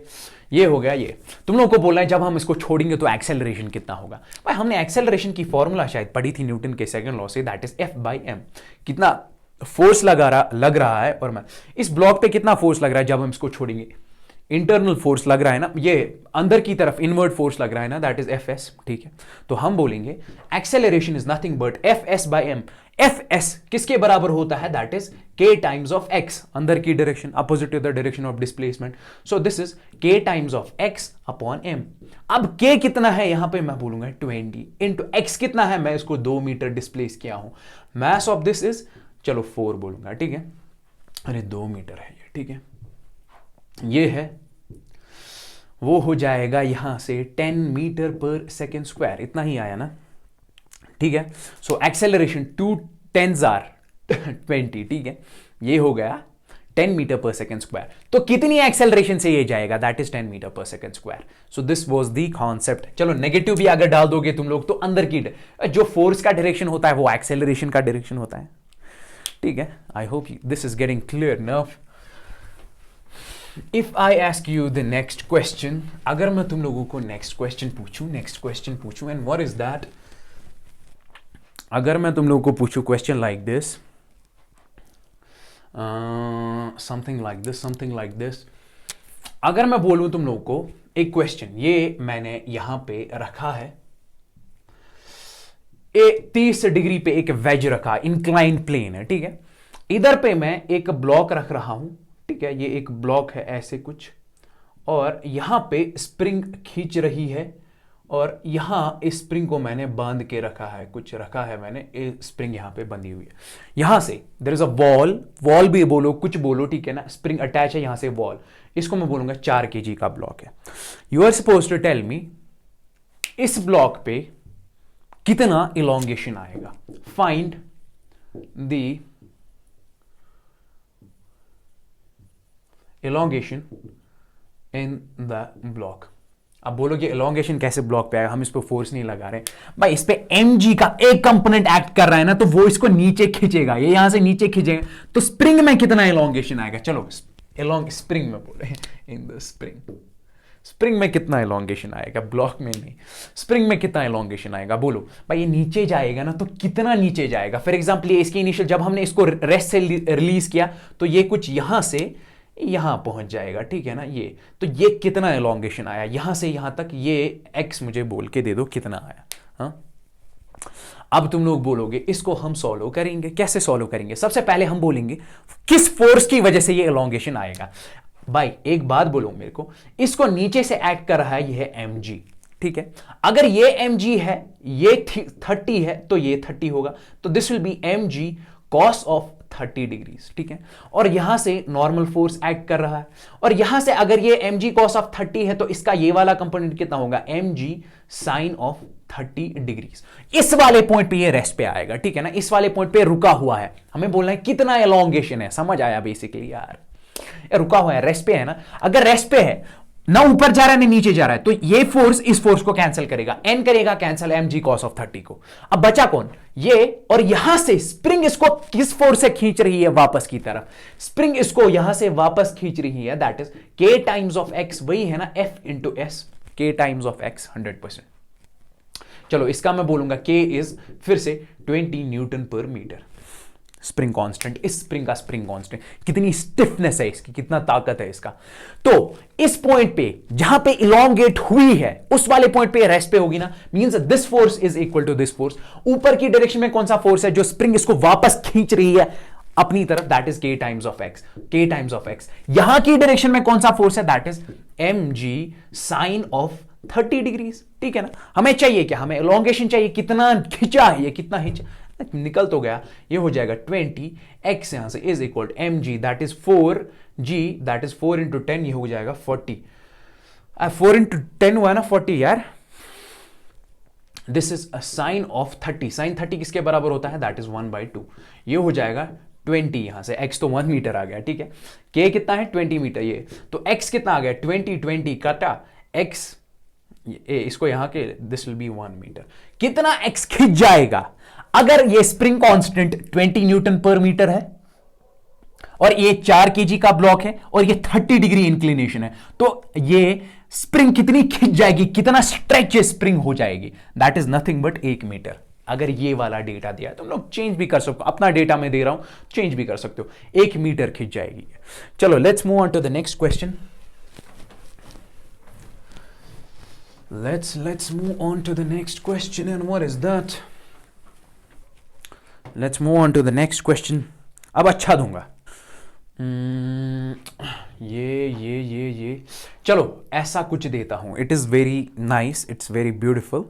ये हो गया। ये तुम लोगों को बोलना है जब हम इसको छोड़ेंगे तो एक्सेलरेशन कितना होगा? भाई हमने एक्सेलरेशन की फॉर्मूला शायद पढ़ी थी न्यूटन के सेकंड लॉ से, दैट इज F/m। कितना फोर्स लग रहा है, और मैं इस ब्लॉक पे कितना फोर्स लग रहा है जब हम इसको छोड़ेंगे? इंटरनल फोर्स लग रहा है ना, ये अंदर की तरफ इनवर्ड फोर्स लग रहा है ना, दैट इज Fs, ठीक है। तो हम बोलेंगे acceleration is nothing but Fs/m। Fs किसके बराबर होता है? That is k times of x, अंदर की direction, opposite to the direction of displacement. So this is k times of x upon m। अब k कितना है यहां पे? मैं बोलूंगा 20 इंटू x कितना है? मैं इसको 2 मीटर डिस्प्लेस किया हूं। मास ऑफ दिस इज चलो 4 बोलूंगा, ठीक है। अरे 2 मीटर है ये, ठीक है। ये है, वो हो जाएगा यहां से 10 मीटर पर सेकेंड स्क्वायर, इतना ही आया ना, ठीक है। सो एक्सेलरेशन 2 10s आर 20, ठीक है। ये हो गया 10 मीटर पर सेकेंड स्क्वायर। तो कितनी एक्सेलरेशन से ये जाएगा? That is 10 metre per second square. So this was the concept. चलो नेगेटिव भी अगर डाल दोगे तुम लोग तो अंदर की जो फोर्स का डायरेक्शन होता है वो एक्सेलरेशन का डायरेक्शन होता है, ठीक है। I hope this is getting clear enough. If I ask you the next question, अगर मैं तुम लोगों को नेक्स्ट क्वेश्चन पूछूं एंड व्हाट इज दैट? अगर मैं तुम लोगों को पूछूं question like this, something like this, अगर मैं बोलूं तुम लोगों को एक क्वेश्चन, ये मैंने यहां पे रखा है, 30 डिग्री पे एक वेज रखा, इंक्लाइन प्लेन है, ठीक है। इधर पे मैं एक ब्लॉक रख रहा हूं, ठीक है। ये एक ब्लॉक है ऐसे कुछ, और यहां पे स्प्रिंग खींच रही है, और यहां इस स्प्रिंग को मैंने बांध के रखा है, कुछ रखा है मैंने, स्प्रिंग यहां पे बंधी हुई है। यहां से देयर इज अ वॉल भी बोलो, कुछ बोलो, ठीक है ना। स्प्रिंग अटैच है यहां से वॉल, इसको मैं बोलूंगा 4 kg का ब्लॉक है। You are suppose to tell me इस ब्लॉक पे कितना इलोंगेशन आएगा? Find the elongation in the block। अब बोलोगे elongation कैसे ब्लॉक पे आएगा? हम इस पे फोर्स नहीं लगा रहे भाई, इस पे mg का एक कंपोनेंट एक्ट कर रहा है ना, तो वो इसको नीचे खींचेगा, ये यहां से नीचे खींचेगा, तो स्प्रिंग में कितना elongation आएगा? चलो स्प्रिंग में बोले, इन द स्प्रिंग में कितना elongation आएगा? ब्लॉक में नहीं, स्प्रिंग में कितना elongation आएगा? बोलो भाई। ये नीचे जाएगा ना, तो कितना नीचे जाएगा? फॉर एग्जाम्पल ये इसकी इनिशियल, जब हमने इसको रेस्ट से रिलीज किया तो ये कुछ यहां से यहां पहुंच जाएगा, ठीक है ना। ये तो ये कितना elongation आया यहां से यहां तक? ये x मुझे बोल के दे दो कितना आया। हाँ, अब तुम लोग बोलोगे इसको हम सॉल्व करेंगे। कैसे सॉल्व करेंगे? सबसे पहले हम बोलेंगे किस फोर्स की वजह से ये elongation आएगा। भाई एक बात बोलो मेरे को, इसको नीचे से एक्ट कर रहा है ये है mg, ठीक है। अगर ये mg है, ये 30 है, तो ये 30 होगा, तो this will B mg cos of 30 degrees, ठीक है। और यहां से नॉर्मल फोर्स एक्ट कर रहा है, और यहां से अगर ये mg cos ऑफ 30 है तो इसका ये वाला कंपोनेंट कितना होगा, mg sin ऑफ 30 डिग्रीज। इस वाले पॉइंट पे ये रेस्ट पे आएगा, ठीक है ना, इस वाले पॉइंट पे रुका हुआ है। हमें बोलना है कितना एलोंगेशन है, समझ आया बेसिकली यार, रुका हुआ है, रेस्ट पे है ना। अगर रेस्ट पे है, ना ऊपर जा रहा है ना नीचे जा रहा है, तो ये फोर्स इस फोर्स को कैंसिल करेगा, एन करेगा कैंसिल mg cos ऑफ 30 को। अब बचा कौन, ये, और यहां से स्प्रिंग इसको किस फोर्स से खींच रही है, वापस की तरफ। स्प्रिंग इसको यहां से वापस खींच रही है, that is k times of x, वही है ना f into s, k times of x 100%। चलो इसका मैं बोलूंगा k इज फिर से 20 न्यूटन पर मीटर। स्प्रिंग कांस्टेंट, इस स्प्रिंग का स्प्रिंग कांस्टेंट, कितनी स्टिफनेस है इसकी, कितना ताकत है इसका। तो इस पॉइंट पे जहां पे इलोंगेट हुई है उस वाले पॉइंट पे रेस्ट पे होगी ना, means this force is equal to this force. ऊपर की डायरेक्शन में कौन सा फोर्स है जो स्प्रिंग इसको वापस खींच रही है अपनी तरफ, that is k times of x, k times of x। यहां की डायरेक्शन में कौन सा फोर्स है, that is mg sin of 30 degrees, ठीक है ना। हमें चाहिए क्या, हमें एलोंगेशन चाहिए, कितना खिंचा है ये, कितना खिंचा, निकल तो गया, ये हो जाएगा 20 x यहां से is equal mg that is 4g that is 4 into 10, ये हो जाएगा 40। 4 इंटू 10 हुआ ना 40 यार। This is sine of 30, sine 30 किसके बराबर होता है, दैट इज 1/2, ये हो जाएगा 20। यहां से x तो 1 मीटर आ गया, ठीक है, k कितना है 20 मीटर, ये तो x कितना आ गया 20 काटा x, इसको यहां के दिस विल बी 1 मीटर। कितना x खिंच जाएगा अगर ये स्प्रिंग कांस्टेंट 20 न्यूटन पर मीटर है और ये 4 केजी का ब्लॉक है और ये 30 डिग्री इंक्लिनेशन है, तो ये स्प्रिंग कितनी खिंच जाएगी, कितना स्ट्रेच स्प्रिंग हो जाएगी, that is nothing but 1 metre. अगर ये वाला डेटा दिया है तुम लोग चेंज भी कर सकते हो, अपना डेटा में दे रहा हूं, चेंज भी कर सकते हो, 1 मीटर खिंच जाएगी। चलो let's move on to the next question. Let's move on to the next question, and what is that? Let's move on to the next question. अब अच्छा दूंगा। ये चलो ऐसा कुछ देता हूं, it is very nice, it's very beautiful,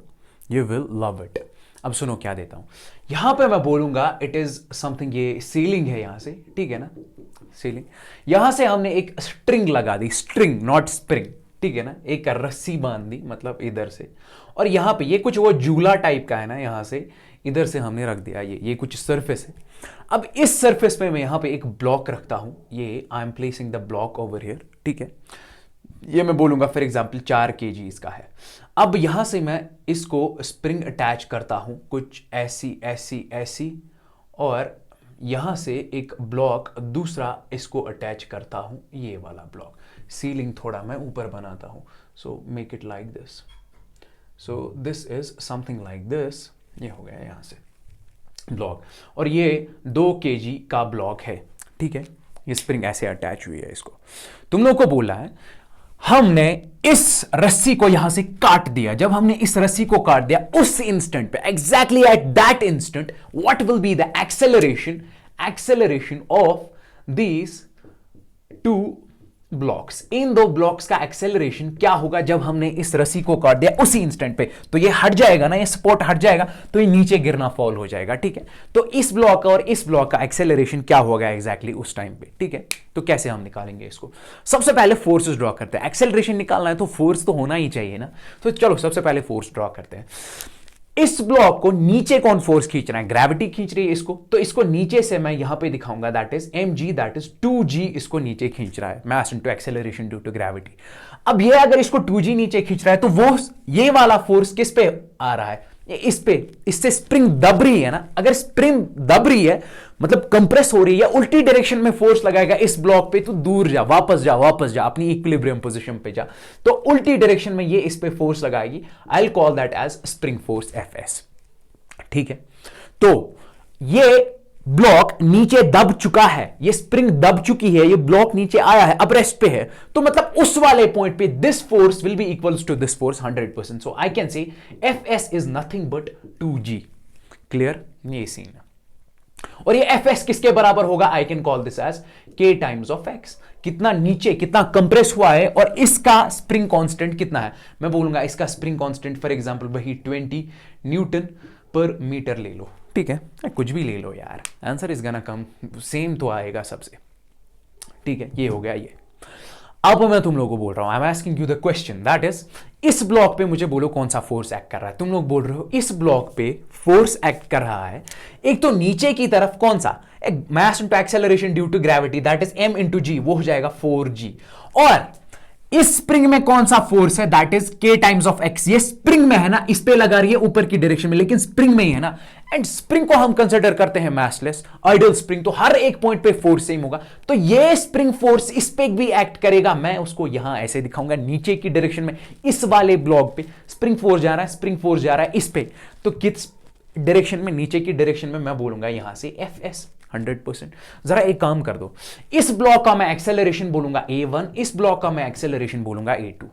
you will love it. अब सुनो क्या देता हूं, यहां पे मैं बोलूंगा इट इज समथिंग, ये सीलिंग है यहां से, ठीक है ना, सीलिंग। यहां से हमने एक स्ट्रिंग लगा दी, स्ट्रिंग नॉट स्प्रिंग, ठीक है ना, एक रस्सी बांध दी मतलब इधर से, और यहां पे ये कुछ वो झूला टाइप का है ना, यहां से इधर से हमने रख दिया, ये कुछ सरफेस है। अब इस सरफेस पे मैं यहां पे एक ब्लॉक रखता हूं, ये आई am placing the block over here, ठीक है। ये मैं बोलूंगा फॉर एग्जांपल 4 kg इसका है। अब यहां से मैं इसको स्प्रिंग अटैच करता हूं कुछ ऐसी, और यहां से एक ब्लॉक दूसरा इसको अटैच करता हूं, ये वाला ब्लॉक। सीलिंग थोड़ा मैं ऊपर बनाता हूं, so make it like this, so this is something like this, ये हो गया यहां से ब्लॉक, और ये 2 kg का ब्लॉक है, ठीक है। ये स्प्रिंग ऐसे अटैच हुई है इसको। तुम लोग को बोला है हमने इस रस्सी को यहां से काट दिया, जब हमने इस रस्सी को काट दिया उस इंस्टेंट पे, exactly at that instant, what will be the acceleration of these 2 blocks. In 2 blocks का एक्सेलरेशन क्या होगा जब हमने इस रस्सी को काट दिया उसी इंस्टेंट पे, तो ये हट जाएगा ना, ये सपोर्ट हट जाएगा, तो ये नीचे गिरना फॉल हो जाएगा, ठीक है। तो इस ब्लॉक और इस ब्लॉक का एक्सेलरेशन क्या होगा एग्जैक्टली उस टाइम पे, ठीक है। तो कैसे हम निकालेंगे इसको, सबसे पहले फोर्सेस ड्रॉ करते हैं। एक्सेलरेशन निकालना है तो फोर्स तो होना ही चाहिए ना, तो चलो सबसे पहले फोर्स ड्रॉ करते हैं। इस ब्लॉक को नीचे कौन फोर्स खींच रहा है, ग्रेविटी खींच रही है इसको, तो इसको नीचे से मैं यहां पे दिखाऊंगा, that is mg that is 2g इसको नीचे खींच रहा है, mass into acceleration due to gravity. अब ये अगर इसको 2g नीचे खींच रहा है तो वो ये वाला फोर्स किस पे आ रहा है, इस पे, इससे स्प्रिंग दब रही है ना। अगर स्प्रिंग दब रही है मतलब कंप्रेस हो रही है, उल्टी डायरेक्शन में फोर्स लगाएगा इस ब्लॉक पे, तो दूर जा, वापस जा, अपनी इक्विलिब्रियम पोजीशन पे जा, तो उल्टी डायरेक्शन में ये इस पे फोर्स लगाएगी। I will call that as spring force Fs, ठीक है। तो ये ब्लॉक नीचे दब चुका है, ये स्प्रिंग दब चुकी है, ये ब्लॉक नीचे आया है, अब रेस्ट पे है, तो मतलब उस वाले पॉइंट पे this force will be equals to this force 100%। So I can say Fs is nothing but 2g। Clear, ये सीन है। और ये Fs किसके बराबर होगा, I can call this as k times of x। कितना नीचे, कितना कंप्रेस हुआ है, और इसका स्प्रिंग कांस्टेंट कितना है, मैं बोलूंगा इसका स्प्रिंग कांस्टेंट फॉर एग्जांपल वही 20 न्यूटन पर मीटर ले लो, ठीक है, कुछ भी ले लो यार, आंसर इज गना कम सेम तो आएगा सबसे। ठीक है, ये हो गया ये। अब मैं तुम लोगों को बोल रहा हूं, I am asking you the question that is, इस ब्लॉक पे मुझे बोलो कौन सा फोर्स एक्ट कर रहा है। तुम लोग बोल रहे हो इस ब्लॉक पे फोर्स एक्ट कर रहा है, एक तो नीचे की तरफ कौन सा, एक mass into acceleration due to gravity that is m into g, वो हो जाएगा 4g। और इस स्प्रिंग में कौन सा फोर्स है, that is k times of x। ये स्प्रिंग में है ना, इस पे लगा रही है ऊपर की डायरेक्शन में, लेकिन स्प्रिंग में ही है ना, एंड स्प्रिंग को हम कंसीडर करते हैं मासलेस आइडियल स्प्रिंग, तो हर एक पॉइंट पे फोर्स सेम होगा। तो ये स्प्रिंग फोर्स इस पे भी एक्ट करेगा। मैं उसको यहां ऐसे दिखाऊंगा, नीचे की डायरेक्शन में इस वाले ब्लॉक पे स्प्रिंग फोर्स जा रहा है, स्प्रिंग फोर्स जा रहा है इस पे, तो किस डायरेक्शन में, नीचे की डायरेक्शन में मैं बोलूंगा यहां से Fs 100%। जरा एक काम कर दो, इस ब्लॉक का मैं एक्सेलरेशन बोलूंगा a1, इस ब्लॉक का मैं एक्सेलरेशन बोलूंगा a2।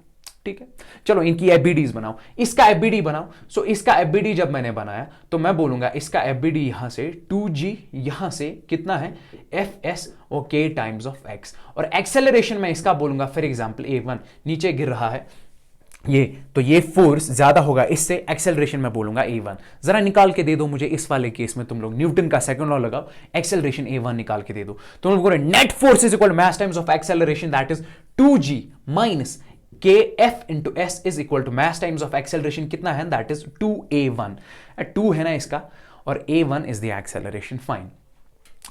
ठीक है, चलो इनकी एफबीडीज बनाओ, इसका एफबीडी बनाओ। सो इसका एफबीडी जब मैंने बनाया तो मैं बोलूंगा इसका एफबीडी यहां से 2g, यहां से कितना है Fs और k टाइम्स ऑफ x, और एक्सेलरेशन में इसका बोलूंगा फॉर एग्जांपल a1, नीचे गिर रहा है ये, तो ये फोर्स ज्यादा होगा इससे, एक्सेलरेशन में बोलूंगा a1। जरा निकाल के दे दो मुझे इस वाले केस में, तुम लोग न्यूटन का सेकंड लॉ लगाओ, एक्सेलरेशन a1 निकाल के दे दो। तुम लोग net force is equal mass times of acceleration that is 2g minus kf into s is equal to mass times of acceleration कितना है, दैट इज 2a1। 2 है ना इसका, और a1 is the acceleration. Fine,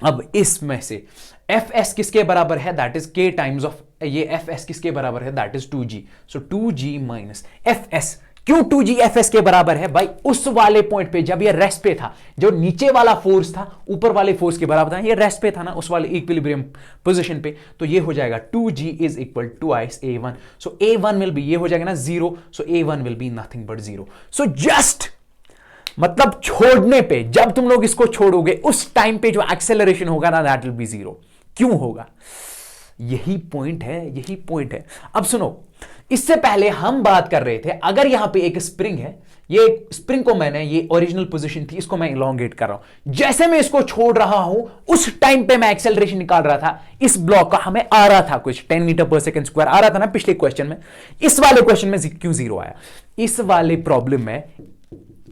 अब इसमें से Fs किसके बराबर है, that is k times of, ये Fs किसके बराबर है, that is 2g। So 2g minus Fs, क्यों 2g Fs के बराबर है भाई, उस वाले पॉइंट पे जब ये रेस्ट पे था, जो नीचे वाला फोर्स था ऊपर वाले फोर्स के बराबर था, ये रेस्ट पे था ना उस वाले इक्विलिब्रियम पोजीशन पे, तो ये हो जाएगा 2g is equal to a1। So a1 will be, ये हो जाएगा ना 0, so a1 will be nothing but 0। So just मतलब छोड़ने पे, जब तुम लोग इसको छोड़ोगे उस टाइम पे जो एक्सेलरेशन होगा ना, दैट विल बी 0। क्यों होगा, यही पॉइंट है, यही पॉइंट है। अब सुनो, इससे पहले हम बात कर रहे थे, अगर यहां पे एक स्प्रिंग है, ये स्प्रिंग को मैंने, ये ओरिजिनल पोजीशन थी, इसको मैं इलोंगेट कर रहा हूं, जैसे मैं इसको छोड़ रहा हूं उस टाइम पे मैं एक्सेलरेशन निकाल रहा था, इस ब्लॉक का हमें आ रहा था कुछ 10 मीटर पर सेकंड स्क्वायर आ रहा था ना पिछले क्वेश्चन में, इस वाले क्वेश्चन में क्यों 0 आया, इस वाले प्रॉब्लम में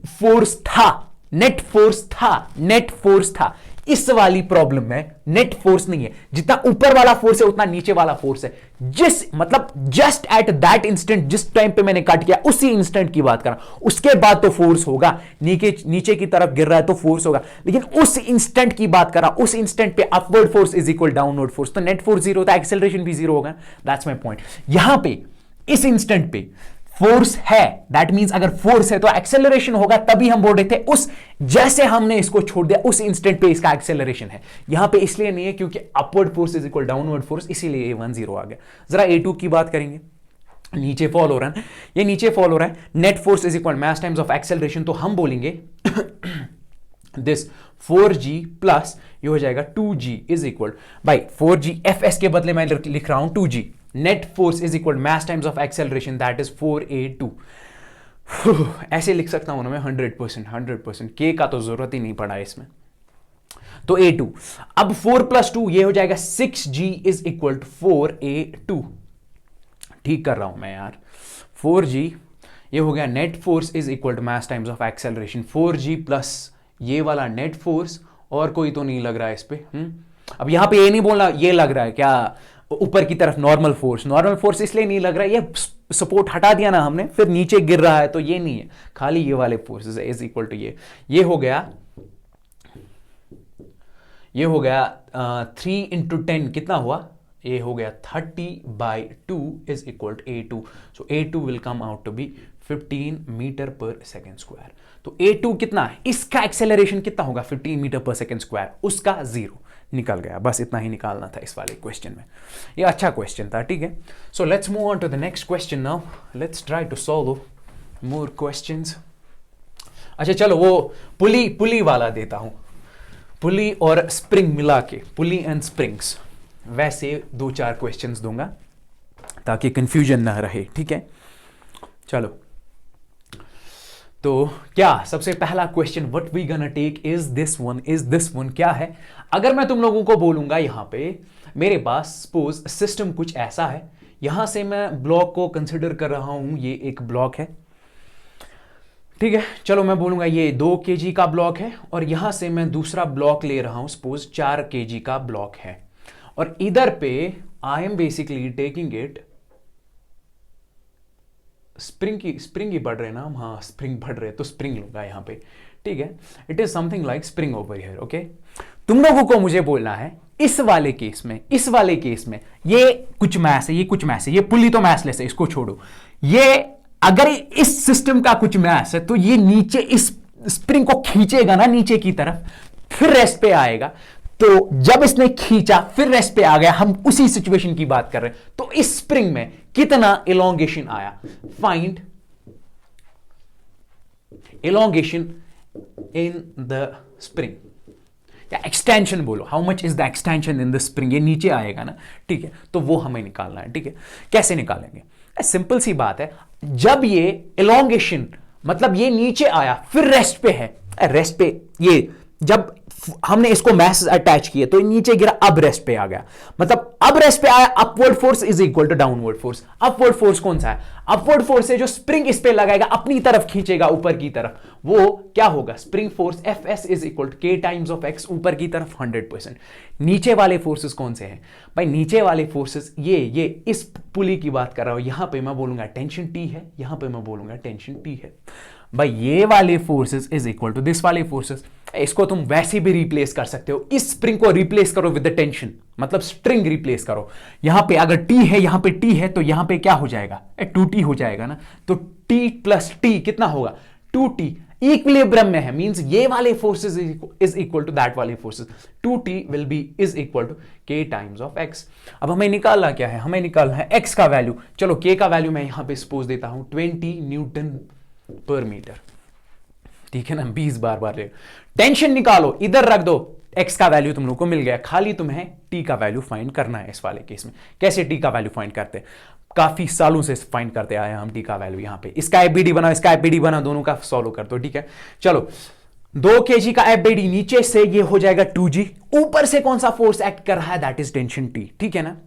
फोर्स था, नेट फोर्स था, नेट फोर्स था। इस वाली प्रॉब्लम में नेट फोर्स नहीं है, जितना ऊपर वाला फोर्स है उतना नीचे वाला फोर्स है। जिस मतलब जस्ट एट दैट इंस्टेंट, जिस टाइम पे मैंने कट किया उसी इंस्टेंट की बात कर रहा हूं, उसके बाद तो फोर्स होगा, नीचे की तरफ गिर रहा है तो फोर्स होगा, लेकिन उस इंस्टेंट की बात कर रहा हूं, उस इंस्टेंट पे upward force is equal downward force, तो नेट फोर्स 0 होता है, एक्सेलरेशन भी 0 होगा। That's my point. यहां पे इस इंस्टेंट पे फोर्स है, दैट मींस अगर फोर्स है तो एक्सेलरेशन होगा, तभी हम बोल रहे थे उस, जैसे हमने इसको छोड़ दिया उस इंस्टेंट पे इसका एक्सेलरेशन है। यहां पे इसलिए नहीं है क्योंकि upward force is equal downward force, इसीलिए a1 0 आ गया। जरा a2 की बात करेंगे, नीचे फॉल हो रहा है, ये नीचे फॉल हो रहा है, net force is equal mass times of acceleration, तो हम बोलेंगे दिस 4g प्लस ये हो जाएगा 2g is equal by 4g, Fs के बदले मैं लिख रहा हूं 2g, net force is equal mass times of acceleration that is 4a2। ऐसे लिख सकता हूं ना मैं 100%, k का तो जरूरत ही नहीं पड़ा इसमें, तो a2। अब 4 प्लस 2 ये हो जाएगा 6g is equal to 4a2। ठीक कर रहा हूं मैं यार, 4g ये हो गया net force is equal to mass times of acceleration, 4g plus ये वाला नेट फोर्स, और कोई तो नहीं लग रहा है इस पे। अब यहां पे ये नहीं बोलना ये लग रहा है क्या ऊपर की तरफ नॉर्मल फोर्स इसलिए नहीं लग रहा है, ये सपोर्ट हटा दिया ना हमने, फिर नीचे गिर रहा है तो ये नहीं है, खाली ये वाले फोर्सेस है इज इक्वल टू ये हो गया 3 इंटू 10 कितना हुआ, ये हो गया 30/2 is equal to a2। So a2 will come out to be 15 metre per second square. तो a2 कितना है, इसका एक्सेलरेशन कितना होगा 15 मीटर पर सेकेंड स्क्वायर, उसका 0 निकल गया। बस इतना ही निकालना था इस वाले क्वेश्चन में, ये अच्छा क्वेश्चन था। ठीक है, so let's move on to the next question now, let's try to solve more questions. अच्छा चलो वो पुली वाला देता हूं, पुली और स्प्रिंग मिला के, पुली एंड स्प्रिंग्स, वैसे 2-4 क्वेश्चंस दूंगा ताकि कंफ्यूजन ना रहे। ठीक है, चलो तो क्या सबसे पहला question what we gonna take is this one क्या है। अगर मैं तुम लोगों को बोलूंगा यहां पे मेरे पास सपोज सिस्टम कुछ ऐसा है, यहां से मैं ब्लॉक को कंसिडर कर रहा हूं, ये एक ब्लॉक है, ठीक है, चलो मैं बोलूंगा ये 2 kg का ब्लॉक है और यहां से मैं दूसरा ब्लॉक ले रहा हूं, सपोज 4 kg का ब्लॉक है, और इधर पे I am basically taking it, spring ही पढ़ रहे ना हम, हाँ स्प्रिंग पढ़ रहे तो स्प्रिंग लूंगा यहां पे, ठीक है। It is something like spring over here, okay. तुम लोगों को मुझे बोलना है इस वाले केस में ये कुछ मैस है, ये कुछ मैस है, ये पुली तो मैसलेस है, इसको छोड़ो। ये अगर इस सिस्टम का कुछ मैस है तो ये नीचे इस स्प्रिंग को खींचेगा ना नीचे की तरफ, फिर रेस्ट पे आएगा। तो जब इसने खींचा फिर रेस्ट पे आ गया, हम उसी सिचुएशन की बात कर रहे हैं। तो इस स्प्रिंग में कितना इलोंगेशन आया, find elongation in the spring, या एक्सटेंशन बोलो, how much is the extension in the spring, ये नीचे आएगा ना, ठीक है। तो वो हमें निकालना है, ठीक है। कैसे निकालेंगे, सिंपल सी बात है, जब ये इलोंगेशन मतलब ये नीचे आया फिर रेस्ट पे है, रेस्ट पे ये जब हमने इसको मैस अटैच किए तो नीचे गिरा, अब रेस्ट पे आ गया, मतलब अब रेस्ट पे आया, upward force is equal to downward force. Upward force कौन सा है, अपवर्ड फोर्स है जो स्प्रिंग इस पे लगाएगा, अपनी तरफ खींचेगा ऊपर की तरफ, वो क्या होगा, spring force F S is equal to k times of x, ऊपर की तरफ 100%। नीचे वाले फोर्सेस कौन से हैं भाई, नीचे वाले फोर्सेस ये इस पुली की बात कर रहा हूं, यहां पे मैं बोलूंगा टेंशन टी है, यहां पे मैं बोलूंगा टेंशन टी है भाई। ये वाले forces is equal to this वाले फोर्सेस, इसको तुम वैसे भी रिप्लेस कर सकते हो, इस स्प्रिंग को रिप्लेस करो विद द टेंशन, मतलब स्ट्रिंग रिप्लेस करो। यहां पे अगर टी है, यहां पे टी है, तो यहां पे क्या हो जाएगा, 2t हो जाएगा ना। तो t प्लस टी कितना होगा, 2t, इक्विलिब्रियम में है, मींस ये वाले forces is equal to that वाले forces, 2t will be is equal to k times of x। अब हमें निकालना क्या है, हमें निकालना है x का वैल्यू। चलो k का वैल्यू मैं यहां पे सपोज देता हूं 20 न्यूटन पर मीटर, ठीक है ना, 20 बार ले। टेंशन निकालो, इधर रख दो, x का वैल्यू तुम लोग को मिल गया, खाली तुम्हें t का वैल्यू फाइंड करना है इस वाले केस में। कैसे t का वैल्यू फाइंड करते हैं, काफी सालों से फाइंड करते आए हम t का वैल्यू। यहां पे इसका एफबीडी बना, इसका एफबीडी बना, दोनों का सॉल्व कर दो, ठीक है। चलो 2 kg का एफबीडी, नीचे से ये हो जाएगा 2g, ऊपर से कौन सा फोर्स एक्ट कर रहा है, दैट इज टेंशन t, ठीक है ना।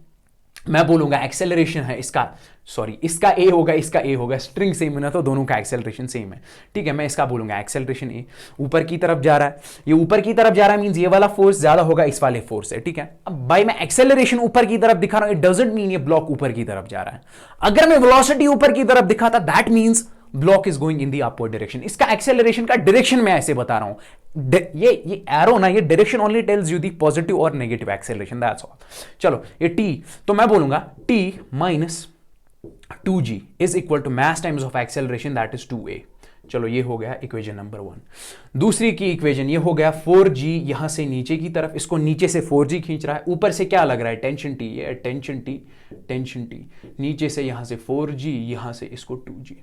मैं बोलूंगा एक्सेलरेशन है इसका, सॉरी इसका ए होगा, इसका ए होगा, स्ट्रिंग सेम है ना, तो दोनों का एक्सेलरेशन सेम है, ठीक है। मैं इसका बोलूंगा एक्सेलरेशन ए, ऊपर की तरफ जा रहा है, ये ऊपर की तरफ जा रहा है, मींस ये वाला फोर्स ज्यादा होगा इस वाले फोर्स से, ठीक है। अब भाई मैं एक्सेलरेशन ऊपर की तरफ दिखा रहा हूं, इट डजंट मीन ये ब्लॉक ऊपर की तरफ जा रहा है। अगर मैं वेलोसिटी ऊपर की तरफ दिखाता, that means block is going in the upward direction. इसका एक्सेलरेशन का डायरेक्शन मैं ऐसे बता रहा हूं, ये एरो ना, ये direction only tells you the positive और नेगेटिव एक्सेलरेशन, दैट्स ऑल। चलो ये t, तो मैं बोलूंगा t minus 2g is equal to mass times of acceleration, that is 2a। चलो ये हो गया इक्वेशन नंबर 1। दूसरी की इक्वेशन ये हो गया 4g, यहां से नीचे की तरफ, इसको नीचे से 4g खींच रहा है, ऊपर से क्या लग रहा है, टेंशन t, ये टेंशन t, नीचे से यहां से 4g, यहां से इसको 2g।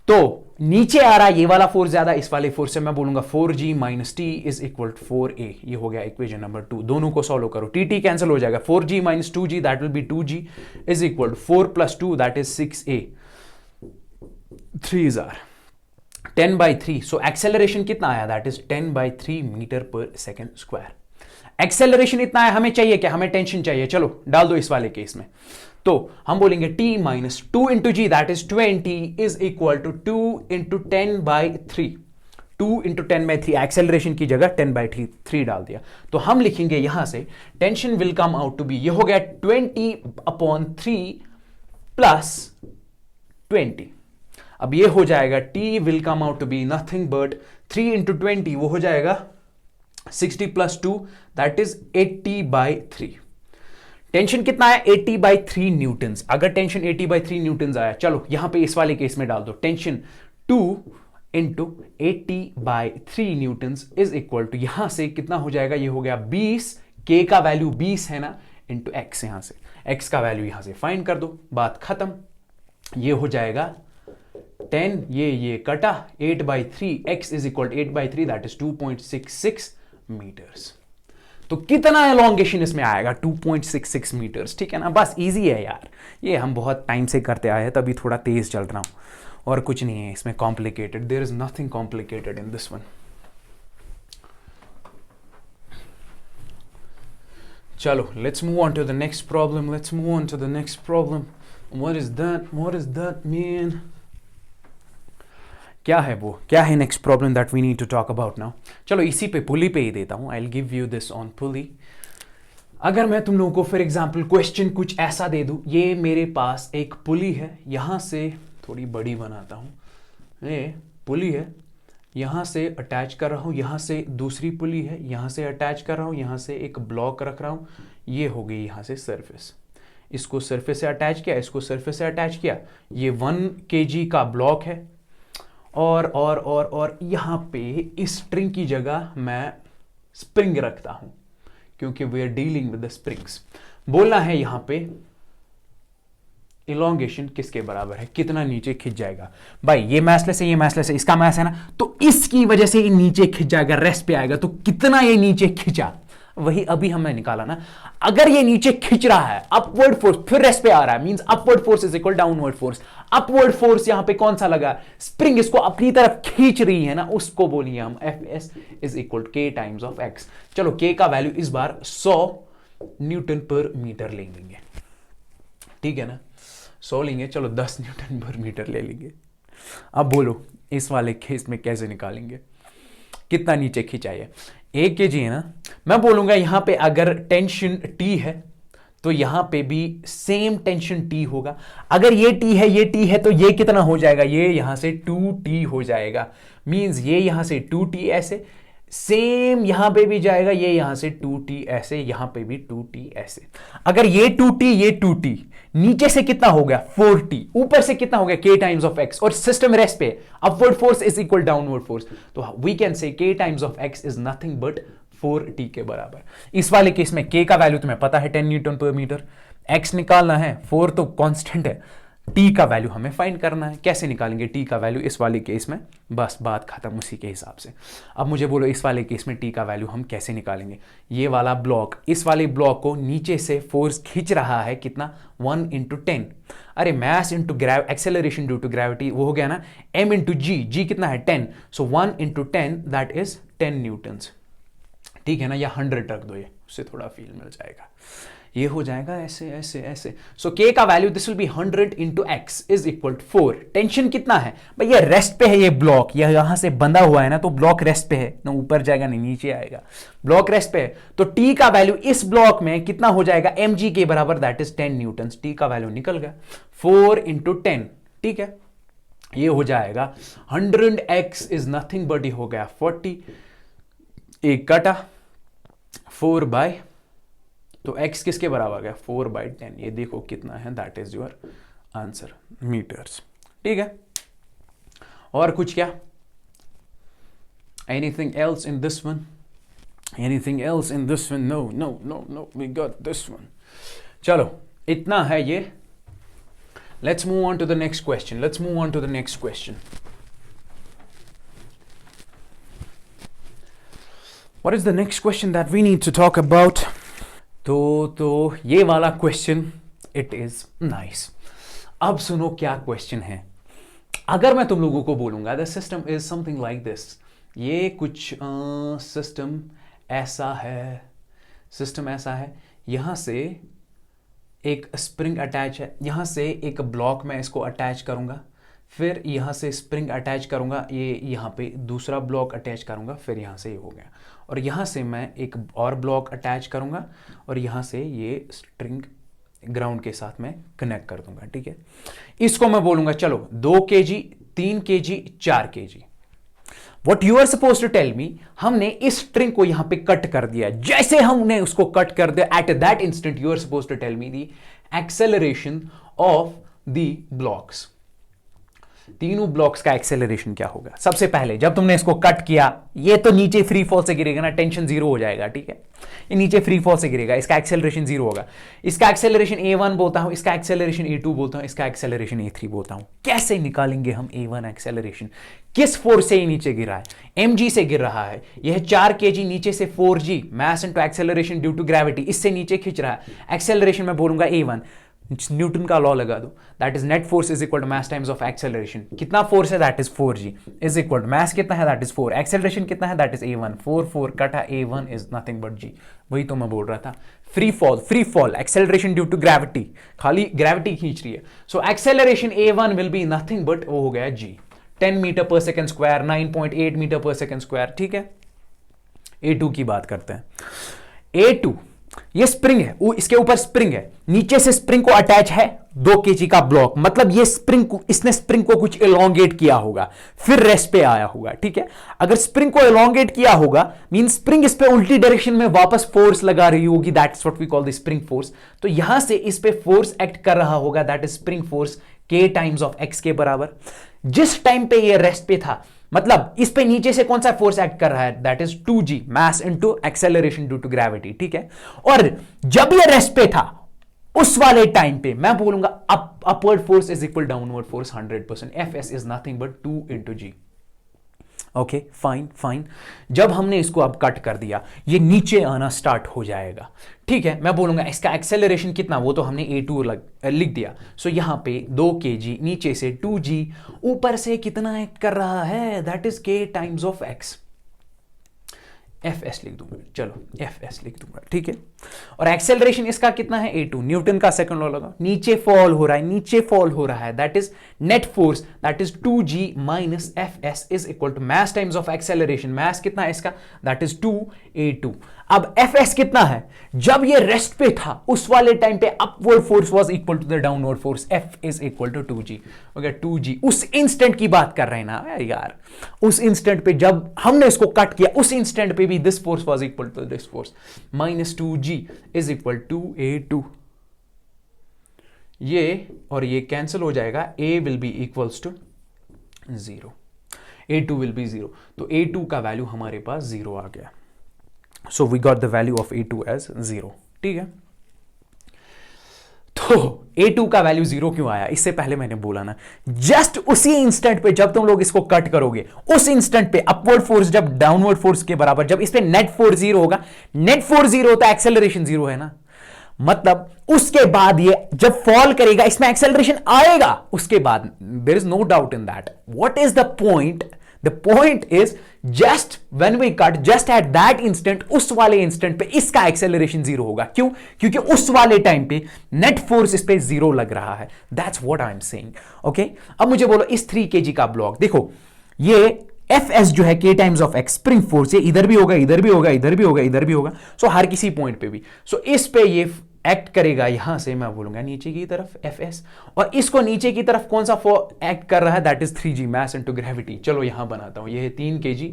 तो नीचे आ रहा है ये वाला फोर्स ज्यादा, इस वाले फोर्स से मैं बोलूंगा 4g minus T is equal to 4a। ये हो गया इक्वेशन नंबर 2। दोनों को सॉल्व करो, टी कैंसिल हो जाएगा, 4g minus 2g that will be 2g is equal to 4 plus 2 that is 6a, 3 are 10/3। So acceleration कितना आया, that is 10/3 metre per second square. Acceleration इतना है, हमें चाहिए क्या, हमें टेंशन चाहिए। चलो डाल दो इस वाले केस में, तो हम बोलेंगे t minus 2 into g that is 20 is equal to 2 into 10/3, 2 into 10/3, acceleration की जगह 10/3 डाल दिया। तो हम लिखेंगे यहां से tension will come out to be, ये हो गया 20/3 प्लस 20। अब ये हो जाएगा t will come out to be nothing but 3 into 20, वो हो जाएगा 60 प्लस 2 दैट इज 80/3। टेंशन कितना है, 80/3 न्यूटन्स। अगर टेंशन 80/3 न्यूटन्स आया, चलो यहां पे इस वाले केस में डाल दो, tension 2 into 80/3 newtons is equal to, यहां से कितना हो जाएगा, ये हो गया 20, के का वैल्यू 20 है ना, इंटू एक्स, यहां से एक्स का वैल्यू यहां से फाइंड कर दो, बात खत्म। ये हो जाएगा 10, ये कटा 8/3, x is equal to 8/3 that is 2.66 metres. तो कितना एलोंगेशन इसमें आएगा, 2.66 मीटर्स, ठीक है ना। बस इजी है यार, ये हम बहुत टाइम से करते आए हैं, तभी थोड़ा तेज चल रहा हूं, और कुछ नहीं है इसमें complicated, there is nothing complicated in this one. चलो let's move on to the next problem, let's move on to the next problem. What is that man, क्या है वो, क्या है next problem that we need to talk about now. चलो इसी पे pulley पे ही देता हूं, I will give you this on pulley. अगर मैं तुम लोगों को फॉर एग्जाम्पल क्वेश्चन कुछ ऐसा दे दूं, ये मेरे पास एक पुली है, यहां से थोड़ी बड़ी बनाता हूं, ये पुली है, यहां से अटैच कर रहा हूं, यहां से दूसरी पुली है, यहां से अटैच कर रहा हूं, यहां से एक ब्लॉक रख रहा हूं, ये हो गई यहां से सरफेस, इसको सरफेस से अटैच किया, इसको सरफेस से अटैच किया, ये 1 kg का ब्लॉक है, और यहां पे इस स्ट्रिंग की जगह मैं स्प्रिंग रखता हूं, क्योंकि we are dealing with the springs. बोलना है यहां पे इलोंगेशन किसके बराबर है, कितना नीचे खिंच जाएगा। भाई ये मैसलेस है, ये मैसलेस है, इसका मैस है ना, तो इसकी वजह से ये नीचे खिंच जाएगा, रेस्ट पे आएगा, तो कितना ये नीचे खिंचा, वही अभी हमने निकाला ना। अगर ये नीचे खिंच रहा है, अपवर्ड फोर्स, फिर रेस्ट पे आ रहा है, means upward force is equal downward force. Upward force यहां पे कौन सा लगा, स्प्रिंग इसको अपनी तरफ खींच रही है ना, उसको बोलिए हम Fs is equal k times of x। चलो k का वैल्यू इस बार 100 न्यूटन पर मीटर ले लेंगे, ठीक है ना, 100 लेंगे, चलो 10 न्यूटन पर मीटर ले लेंगे। अब बोलो इस वाले केस में कैसे निकालेंगे, कितना नीचे खिंचाइए, 1 kg है ना, मैं बोलूंगा यहां पे अगर टेंशन T है तो यहां पे भी सेम टेंशन T होगा। अगर ये T है, ये T है, तो ये कितना हो जाएगा, ये यहां से 2T हो जाएगा, मींस ये यहां से 2T ऐसे, सेम यहां पे भी जाएगा, ये यहां से 2T ऐसे, यहां पे भी 2T ऐसे। अगर ये 2T, ये 2T, नीचे से कितना हो गया 4T, ऊपर से कितना हो गया k टाइम्स ऑफ x, और सिस्टम रेस्ट पे, upward force is equal downward force, तो we can say k times of x is nothing but 4T के बराबर। इस वाले केस में k का वैल्यू तुम्हें पता है 10 न्यूटन पर मीटर, x निकालना है, 4 तो कांस्टेंट है, t का वैल्यू हमें फाइंड करना है। कैसे निकालेंगे t का वैल्यू इस वाले केस में, बस बात खत्म उसी के हिसाब से। अब मुझे बोलो इस वाले केस में t का वैल्यू हम कैसे निकालेंगे। ये वाला ब्लॉक, इस वाले ब्लॉक को नीचे से फोर्स खींच रहा है कितना, 1 × 10, अरे mass into acceleration due to gravity, वो हो गया ना m × g, g कितना है 10, सो 1 × 10 दैट इज 10 न्यूटन्स, ठीक है ना, या 100 रख दो, ये उससे थोड़ा फील मिल जाएगा, ये हो जाएगा ऐसे ऐसे ऐसे। सो k का value this will be 100 × x is equal to 4। Tension कितना है भाई, ये रेस्ट पे है, ये ब्लॉक ये यहां से बंधा हुआ है ना, तो ब्लॉक रेस्ट पे है ना, ऊपर जाएगा नहीं नीचे आएगा, ब्लॉक रेस्ट पे है, तो t का वैल्यू इस ब्लॉक में कितना हो जाएगा, mg के बराबर, दैट इज 10 न्यूटन। t का वैल्यू निकल गया 4 × 10, ठीक है, ये हो जाएगा 100x इज नथिंग बट, ये हो गया 40, एक कटा 4 बाय, तो x किसके बराबर गया 4/10, ये देखो कितना है, that is your answer metres, ठीक है। और कुछ क्या, anything else in this one, anything else in this one, no no no no, we got this one. चलो इतना है ये, let's move on to the next question, let's move on to the next question. What is the next question that we need to talk about? तो ये वाला question it is nice. अब सुनो क्या क्वेश्चन है। अगर मैं तुम लोगों को बोलूंगा the system is something like this, ये कुछ सिस्टम ऐसा है, सिस्टम ऐसा है, यहां से एक स्प्रिंग अटैच है, यहां से एक ब्लॉक मैं इसको अटैच करूंगा, फिर यहाँ से स्प्रिंग अटैच करूँगा, ये यहाँ पे दूसरा ब्लॉक अटैच करूँगा, फिर यहाँ से ये हो गया, और यहाँ से मैं एक और ब्लॉक अटैच करूँगा, और यहाँ से ये स्ट्रिंग ग्राउंड के साथ मैं कनेक्ट कर दूंगा, ठीक है। इसको मैं बोलूँगा चलो 2 kg, 3 kg, 4 kg। What you are supposed to tell me, हमने इस स्ट्रिंग को यहाँ पे कट कर दिया, जैसे हमने उसको कट कर दिया, at that instant you are supposed to tell me the acceleration of the blocks। तीनों ब्लॉक्स का एक्सेलरेशन क्या होगा। सबसे पहले जब तुमने इसको कट किया, ये तो नीचे फ्री फॉल से गिरेगा ना, टेंशन जीरो हो जाएगा, ठीक है, ये नीचे फ्री फॉल से गिरेगा, इसका एक्सेलरेशन जीरो होगा। इसका एक्सेलरेशन a1 बोलता हूं, इसका एक्सेलरेशन a2 बोलता हूं, इसका एक्सेलरेशन a3 बोलता हूं। कैसे निकालेंगे हम a1 एक्सेलरेशन, किस फोर्स से ये नीचे गिरा है, mg से गिर रहा है, यह 4 kg नीचे से 4g, mass into acceleration due to gravity, इससे नीचे खींच रहा है, एक्सेलरेशन मैं बोलूंगा a1, न्यूटन का लॉ लगा दो, that is net force is equal to mass times of acceleration. कितना फोर्स है, that is 4g, is equal to mass कितना है, दैट इज 4, एक्सेलरेशन कितना है, दैट इज a1, 4 कटा a1 is nothing but g। वही तो मैं बोल रहा था, free fall acceleration due to gravity, खाली ग्रेविटी खींच रही है, so acceleration a1 will be nothing but वो हो गया g, 10 metre per second square, 9.8 metre per second square, ठीक है। A2 की बात करते हैं। A2 ये स्प्रिंग है, इसके ऊपर स्प्रिंग है, नीचे से स्प्रिंग को अटैच है 2 केजी का ब्लॉक, मतलब ये स्प्रिंग को, इसने स्प्रिंग को कुछ एलोंगेट किया होगा, फिर रेस्ट पे आया होगा, ठीक है। अगर स्प्रिंग को एलोंगेट किया होगा मीन स्प्रिंग इस पे उल्टी डायरेक्शन में वापस फोर्स लगा रही होगी, that's what we call the spring force. तो यहां से इस पे फोर्स एक्ट कर रहा होगा, that is spring force K times of x के बराबर। जिस टाइम पे ये रेस्ट पे था, मतलब इस पे नीचे से कौन सा फोर्स एक्ट कर रहा है, that is 2g mass into acceleration due to gravity, ठीक है। और जब ये रेस्ट पे था उस वाले टाइम पे मैं बोलूंगा upward force is equal downward force 100%, Fs is nothing but 2 into g. Okay fine fine. जब हमने इसको अब कट कर दिया, ये नीचे आना स्टार्ट हो जाएगा, ठीक है। मैं बोलूंगा इसका एक्सेलरेशन कितना, वो तो हमने A2 लिख दिया। सो यहां पे 2 kg, नीचे से 2g, ऊपर से कितना एक्ट कर रहा है, that is K times of x। Fs लिख दूंगा, चलो Fs लिख दूंगा, ठीक है। और एक्सेलरेशन इसका कितना है, A2, न्यूटन का सेकंड लॉ लगा, नीचे फॉल हो रहा है, नीचे फॉल हो रहा है, that is net force, that is 2g minus Fs is equal to mass times of acceleration. Mass कितना है इसका, दैट इज 2a2। अब Fs कितना है, जब ये रेस्ट पे था उस वाले टाइम पे upward force was equal to the downward force, F is equal to 2g। Okay 2g उस इंस्टेंट की बात कर रहे हैं ना यार, उस इंस्टेंट पे जब हमने इसको कट किया, उस इंस्टेंट पे भी this force was equal to this force, minus 2g is equal to a2। ये और ये कैंसिल हो जाएगा, a will be equals to 0, a2 will be 0। तो a2 का वैल्यू हमारे पास 0 आ गया। So we got the value of A2 as 0, ठीक है। तो A2 का वैल्यू 0 क्यों आया, इससे पहले मैंने बोला ना, जस्ट उसी इंस्टेंट पे जब तुम लोग इसको कट करोगे, उस इंस्टेंट पे अपवर्ड फोर्स जब डाउनवर्ड फोर्स के बराबर, जब इस पे नेट फोर्स 0 होगा, नेट फोर्स 0 होता है, एक्सेलरेशन 0 है ना, मतलब उसके बाद ये जब फॉल करेगा इसमें एक्सेलरेशन आएगा, उसके बाद there is no doubt in that. What is the point, the point is just when we cut, just at that instant, उस वाले इंस्टेंट पे इसका एक्सेलरेशन 0 होगा। क्यों, क्योंकि उस वाले टाइम पे नेट फोर्स इस पे 0 लग रहा है, that's what I am saying. Okay अब मुझे बोलो इस 3 kg का ब्लॉक, देखो ये Fs जो है K times of x spring force, ये इधर भी होगा, इधर भी होगा, इधर भी होगा, इधर भी होगा, सो हर किसी पॉइंट पे भी, सो इस पे ये एक्ट करेगा, यहां से मैं बोलूंगा नीचे की तरफ Fs, और इसको नीचे की तरफ कौन सा एक्ट कर रहा है, that is 3g mass into gravity. चलो यहां बनाता हूं, ये है 3 kg,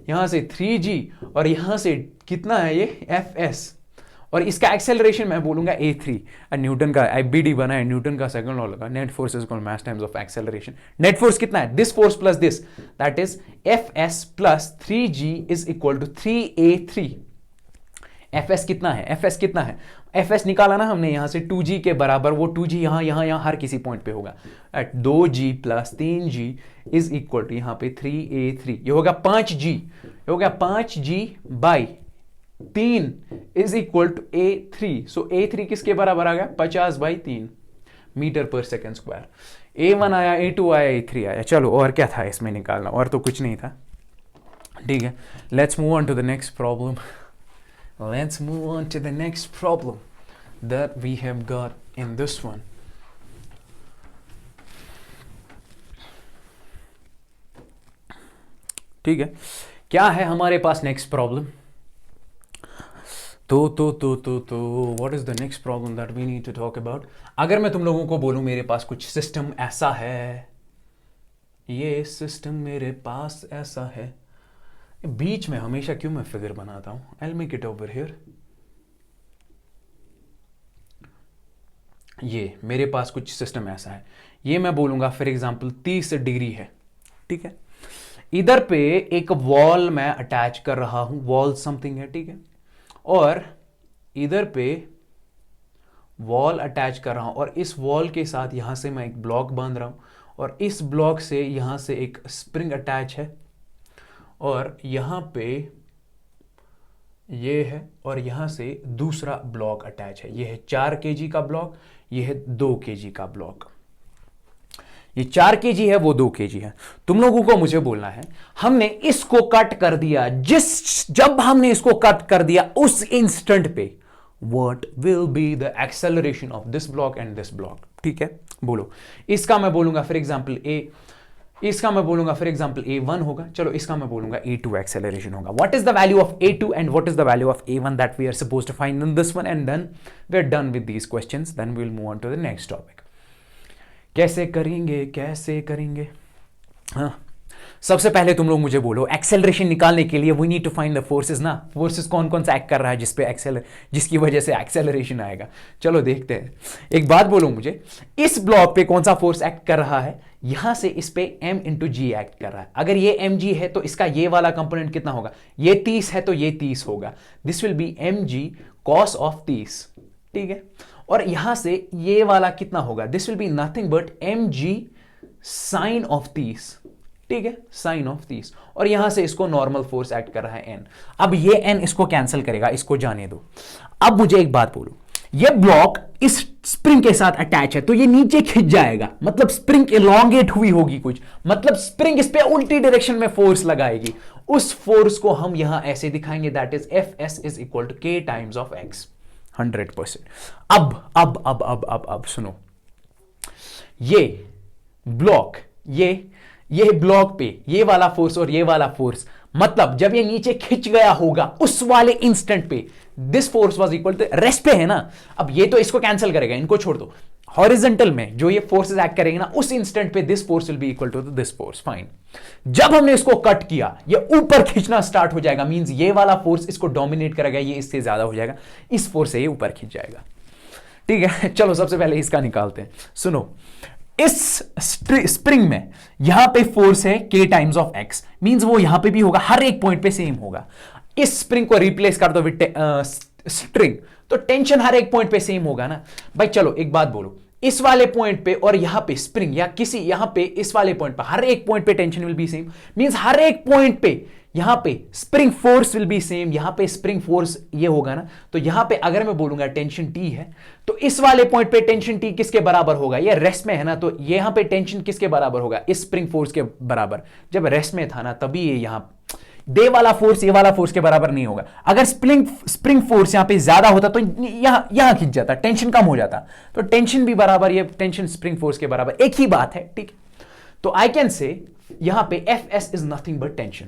यहां से 3g, और यहां से कितना है ये Fs, और इसका एक्सेलरेशन मैं बोलूंगा A3। न्यूटन का BD बना है, न्यूटन का सेकंड लॉ लगा, net force is equal mass times of acceleration. Net force कितना है, this force plus this, that is Fs plus 3g is equal to 3a3। Fs कितना है, Fs कितना है, Fs निकाला ना हमने यहां से 2g के बराबर, वो 2g यहां यहां यहां हर किसी पॉइंट पे होगा, at 2g plus 3g is equal to यहां पे 3a3, ये होगा 5g, ये होगा 5g by 3 is equal to a3। So a3 किसके बराबर आ गया, 50/3 metre per second square. a1 आया, a2 आया, a3 आया। चलो और क्या था इसमें निकालना, और तो कुछ नहीं था, ठीक है। Let's move on to the next problem. Let's move on to the next problem that we have got in this one. ठीक है, क्या है हमारे पास नेक्स्ट प्रॉब्लम, तो what is the next problem that we need to talk about. अगर मैं तुम लोगों को बोलूं मेरे पास कुछ सिस्टम ऐसा है, ये सिस्टम मेरे पास ऐसा है, बीच में हमेशा क्यों मैं फिगर बनाता हूं, I'll make it over here। ये मेरे पास कुछ सिस्टम ऐसा है, ये मैं बोलूंगा फॉर एग्जांपल 30 डिग्री है, ठीक है। इधर पे एक वॉल मैं अटैच कर रहा हूं, वॉल समथिंग है, ठीक है, और इधर पे वॉल अटैच कर रहा हूं, और इस वॉल के साथ यहां से मैं एक ब्लॉक बांध रहा हूं, और इस ब्लॉक से यहां से एक स्प्रिंग अटैच है, और यहां पे ये है, और यहां से दूसरा ब्लॉक अटैच है। ये है 4 kg का ब्लॉक, ये है 2 kg का ब्लॉक। ये 4 kg है, वो 2 kg है। तुम लोगों को मुझे बोलना है, हमने इसको कट कर दिया, जब हमने इसको कट कर दिया उस इंस्टेंट पे what will be the acceleration of this block and this block, ठीक है। बोलो इसका मैं बोलूंगा फॉर एग्जांपल A इसका मैं बोलूंगा फॉर एग्जांपल A1 होगा, चलो इसका मैं बोलूंगा A2 एक्सेलरेशन होगा. What is the value of A2 and what is the value of A1 that we are suppose to find in this one, and then we are done with these questions. Then we will move on to the next topic. कैसे करेंगे, कैसे करेंगे? हाँ, सबसे पहले तुम लोग मुझे बोलो, एक्सेलरेशन निकालने के लिए we need to find the forces ना. फोर्सेस कौन कौन सा एक्ट कर रहा है जिसकी वजह से एक्सेलरेशन आएगा. चलो देखते हैं. एक बात बोलो मुझे, इस ब्लॉक पे कौन सा फोर्स एक्ट कर रहा है? यहां से इस पे m इंटू जी एक्ट कर रहा है. अगर ये mg है तो इसका ये वाला कंपोनेंट कितना होगा? ये 30 है तो ये 30 होगा. This will B mg cos of 30. ठीक है. और यहां से ये वाला कितना होगा? This will be nothing but mg sine of 30. ठीक है, साइन ऑफ 30. और यहां से इसको नॉर्मल फोर्स एक्ट कर रहा है n. अब ये n इसको कैंसिल करेगा, इसको जाने दो. अब मुझे एक बात बोलो, ये ब्लॉक इस स्प्रिंग के साथ अटैच है तो ये नीचे खिंच जाएगा, मतलब स्प्रिंग एलोंगेट हुई होगी कुछ, मतलब स्प्रिंग इस पे उल्टी डायरेक्शन में फोर्स लगाएगी. उस फोर्स को हम यहां ऐसे दिखाएंगे, that is Fs is equal to k times of x. 100%. अब सुनो, ये ब्लॉक, ये ब्लॉक पे ये वाला फोर्स और ये वाला फोर्स, मतलब जब ये नीचे खिंच गया होगा उस वाले इंस्टेंट पे this force was equal to rest पे है ना. अब ये तो इसको कैंसिल करेगा, इनको छोड़ दो. हॉरिजॉन्टल में जो ये फोर्सेस एक्ट करेंगे ना, उस इंस्टेंट पे this force will be equal to this force. Fine. जब हमने इसको कट किया, ये ऊपर खींचना स्टार्ट हो जाएगा, मींस ये वाला फोर्स इसको डोमिनेट करेगा, ये इससे ज्यादा हो जाएगा, इस फोर्स से ये ऊपर खींच जाएगा. ठीक है, चलो सबसे पहले इसका निकालते हैं. सुनो, इस स्प्रिंग में यहां पे फोर्स है k times of x, means वो यहां पे भी होगा, हर एक पॉइंट पे सेम होगा. इस स्प्रिंग को रिप्लेस कर दो विद स्ट्रिंग, तो टेंशन हर एक पॉइंट पे सेम होगा ना भाई. चलो एक बात बोलो, इस वाले पॉइंट पे और यहां पे स्प्रिंग, या किसी यहां पे इस वाले पॉइंट पे, हर एक पॉइंट पे tension will be same, means हर एक पॉइंट पे यहां पे spring force will be same. यहां पे स्प्रिंग फोर्स ये होगा ना, तो यहां पे अगर मैं बोलूंगा टेंशन T है, तो इस वाले पॉइंट पे टेंशन T किसके बराबर होगा? ये रेस्ट में है ना, तो यहां पे टेंशन किसके बराबर होगा? इस स्प्रिंग फोर्स के बराबर. जब रेस्ट में था ना, तभी ये यहां दे वाला फोर्स ये वाला फोर्स के बराबर नहीं होगा. अगर स्प्रिंग फोर्स यहां पे ज्यादा होता तो यहां खिंच जाता, टेंशन कम हो जाता, तो टेंशन भी बराबर, ये टेंशन स्प्रिंग फोर्स के बराबर, एक ही बात है. ठीक, तो आई कैन से यहां पे Fs is nothing but tension.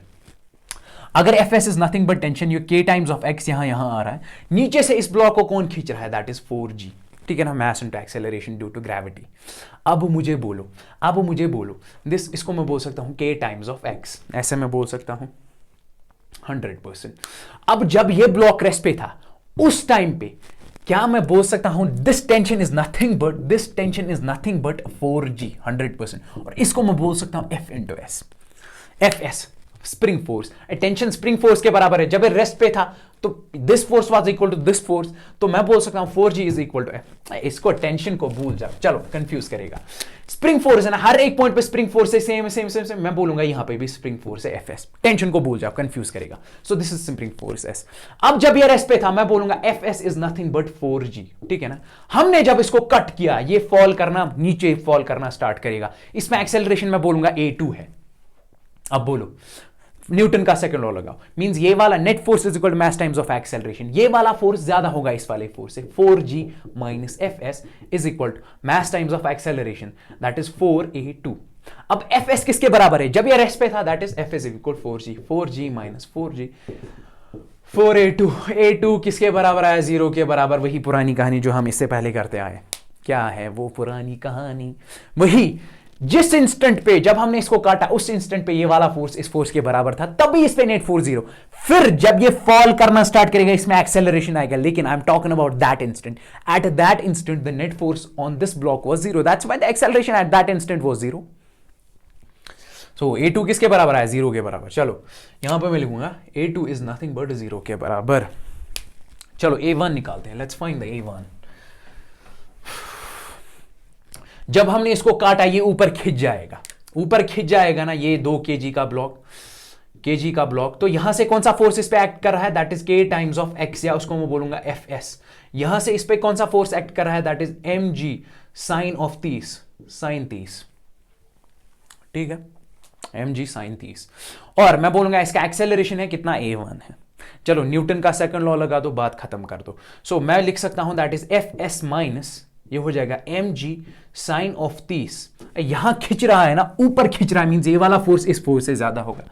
अगर Fs is nothing but tension, ये k टाइम्स ऑफ x यहां आ रहा है, नीचे से इस ब्लॉक को कौन खींच रहा है? That is 4g. ठीक है ना, mass into acceleration due to gravity. अब मुझे बोलो दिस, इसको मैं बोल सकता हूं k टाइम्स ऑफ x, ऐसे मैं बोल सकता हूं 100%. अब जब ये ब्लॉक रेस्ट पे था उस टाइम पे क्या मैं बोल सकता हूं this tension is nothing but 4g 100%. और इसको मैं बोल सकता हूं F into S. Fs spring force, tension spring force के बराबर है. जब ये रेस्ट पे था तो this force was equal to this force, तो मैं बोल सकता हूं 4g is equal to F. इसको टेंशन को भूल जाओ, चलो कंफ्यूज करेगा. स्प्रिंग फोर्स है ना, हर एक पॉइंट पे स्प्रिंग फोर्स है, सेम, मैं बोलूंगा यहां पे भी स्प्रिंग फोर्स है Fs. टेंशन को भूल जाओ, कंफ्यूज करेगा. सो this is spring force S. अब जब ये रेस्ट पे था, मैं बोलूंगा Fs is nothing but 4g. ठीक है ना. हमने जब इसको कट किया, ये फॉल करना, नीचे फॉल करना स्टार्ट करेगा. इसमें एक्सेलरेशन मैं बोलूंगा A2 है. अब बोलो, न्यूटन का सेकंड लॉ लगाओ, मींस ये वाला net force is equal to mass times of acceleration. ये वाला फोर्स ज्यादा होगा इस वाले फोर्स से, 4g minus Fs is equal to mass times of acceleration, that is 4a2. अब Fs किसके बराबर है? जब ये रेस्ट पे था, that is F is equal 4g minus 4g 4a2. a2 किसके बराबर आया? 0 के बराबर. वही पुरानी कहानी जो हम इससे पहले करते आए. क्या है वो पुरानी कहानी? वही जिस इंस्टेंट पे जब हमने इसको काटा, उस इंस्टेंट पे ये वाला फोर्स इस फोर्स के बराबर था, तभी इस पे नेट फोर्स 0. फिर जब ये फॉल करना स्टार्ट करेगा, इसमें एक्सेलरेशन आएगा. लेकिन I am talking about that instant. Eight that instant the net force on this block was 0. That's why the acceleration at that instant was 0. So A2 किसके बराबर आया? 0 के बराबर. चलो यहां पे मैं लिखूंगा A2 इज नथिंग बट 0 के बराबर. चलो A1 निकालते हैं. Let's find the A1. जब हमने इसको काटा, ये ऊपर खिंच जाएगा ना, ये 2 kg का ब्लॉक. तो यहां से कौन सा फोर्स इस पे एक्ट कर रहा है? That is k times of x, या उसको मैं बोलूंगा Fs. यहां से इस पे कौन सा फोर्स एक्ट कर रहा है? That is mg sine of 30, sine 30. ठीक है, mg साइन 30. और मैं बोलूंगा इसका एक्सेलरेशन है कितना? A1 है. चलो न्यूटन का सेकंड लॉ लगा दो, बात खत्म कर दो. सो मैं लिख सकता हूं दैट इज Fs माइनस ये हो जाएगा mg साइन ऑफ 30, यहां खिंच रहा है ना, ऊपर खिंच रहा है, मींस ये वाला फोर्स इस फोर्स से ज्यादा होगा,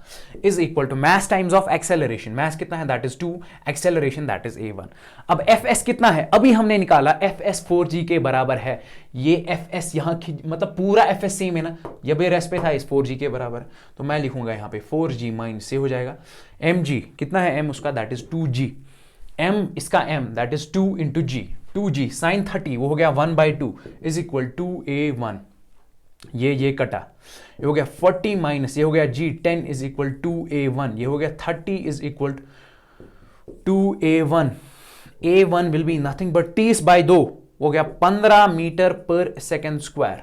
is equal to mass times of acceleration, mass कितना है that is 2, acceleration that is a1। अब fs कितना है, अभी हमने निकाला fs 4g के बराबर है, ये fs यहां मतलब पूरा fs सेम है ना, ये बेरेस पे था, इस 4g के बराबर, तो मैं लिखूंगा यहां पे 4g माइनस से हो जाएगा mg, कितना है m उसका दैट इज 2g, m इसका m that is 2 into g, 2g sine 30 वो हो गया 1/2 इज इक्वल टू a1, ये कटा, ये हो गया 40 माइनस ये हो गया g 10 is equal to a1, ये हो गया 30 is equal to a1, a1 will be nothing but 30/2 हो गया 15 मीटर पर सेकेंड स्क्वायर,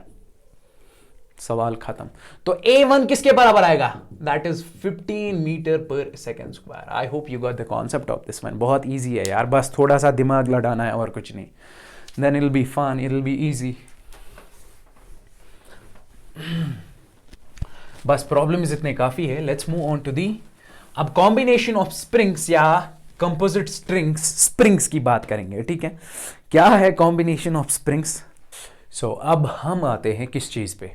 सवाल खत्म। तो a1 किसके बराबर आएगा, that is 15 metre per second square. I hope you got the concept of this one, बहुत इजी है यार, बस थोड़ा सा दिमाग लड़ाना है और कुछ नहीं, then it will be fun, it will be easy. बस प्रॉब्लम्स इतने काफी है, let's move on to the, अब कॉम्बिनेशन ऑफ स्प्रिंग्स या कंपोजिट स्प्रिंग्स की बात करेंगे, ठीक है, क्या है कॉम्बिनेशन ऑफ स्प्रिंग्स। सो अब हम आते हैं किस चीज पे,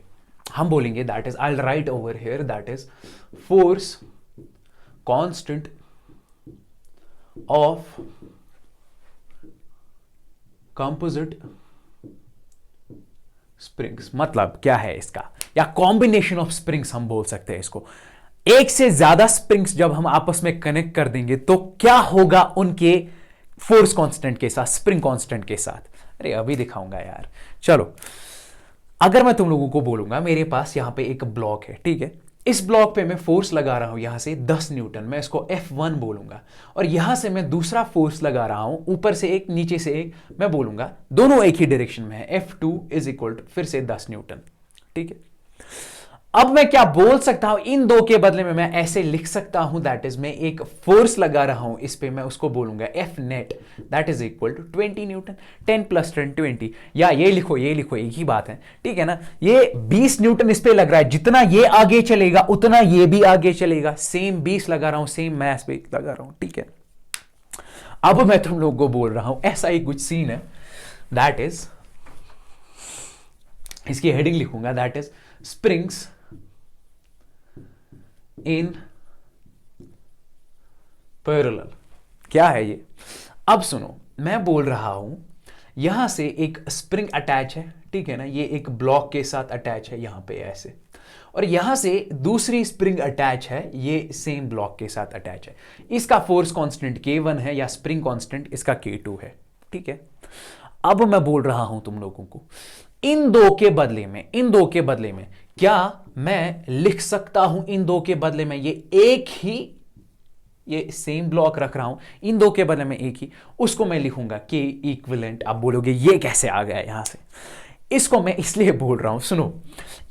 हम बोलेंगे that is, I right over here that is force constant of composite springs, मतलब क्या है इसका, या कॉम्बिनेशन ऑफ स्प्रिंग्स हम बोल सकते हैं इसको। एक से ज्यादा स्प्रिंग्स जब हम आपस में कनेक्ट कर देंगे तो क्या होगा उनके फोर्स कांस्टेंट के साथ, स्प्रिंग कांस्टेंट के साथ, अरे अभी दिखाऊंगा यार। चलो, अगर मैं तुम लोगों को बोलूंगा मेरे पास यहां पे एक ब्लॉक है, ठीक है, इस ब्लॉक पे मैं फोर्स लगा रहा हूं यहां से 10 न्यूटन, मैं इसको F1 बोलूंगा, और यहां से मैं दूसरा फोर्स लगा रहा हूं, ऊपर से एक नीचे से एक, मैं बोलूंगा दोनों एक ही डायरेक्शन में है, F2 इज इक्वल टू फिर से 10 न्यूटन, ठीक है। अब मैं क्या बोल सकता हूं, इन दो के बदले में मैं ऐसे लिख सकता हूं दैट इज, मैं एक फोर्स लगा रहा हूं इस पे, मैं उसको बोलूंगा F net that is equal to 20 newton, 10 plus 10 20, या ये लिखो एक ही बात है, ठीक है ना, ये 20 न्यूटन इस पे लग रहा है, जितना ये आगे चलेगा उतना ये भी आगे चलेगा, सेम 20 लगा रहा हूं, सेम मैथ पे लगा रहा हूं, ठीक है। अब मैं तुम लोग को बोल रहा हूं ऐसा ही कुछ सीन है, दैट इज, इसकी हेडिंग लिखूंगा that is springs in parallel. क्या है ये, अब सुनो, मैं बोल रहा हूं यहां से एक स्प्रिंग अटैच है, ठीक है ना, ये एक ब्लॉक के साथ अटैच है यहां पे ऐसे, और यहां से दूसरी स्प्रिंग अटैच है, ये सेम ब्लॉक के साथ अटैच है, इसका फोर्स कांस्टेंट K1 है या स्प्रिंग कांस्टेंट इसका K2 है, ठीक है। अब मैं बोल रहा हूं तुम लोगों को, इन दो के बदले में क्या मैं लिख सकता हूं, इन दो के बदले में ये एक ही, ये सेम ब्लॉक रख रहा हूं, इन दो के बदले में एक ही, उसको मैं लिखूंगा K इक्विवेलेंट। आप बोलोगे ये कैसे आ गया यहां से, इसको मैं इसलिए बोल रहा हूं, सुनो,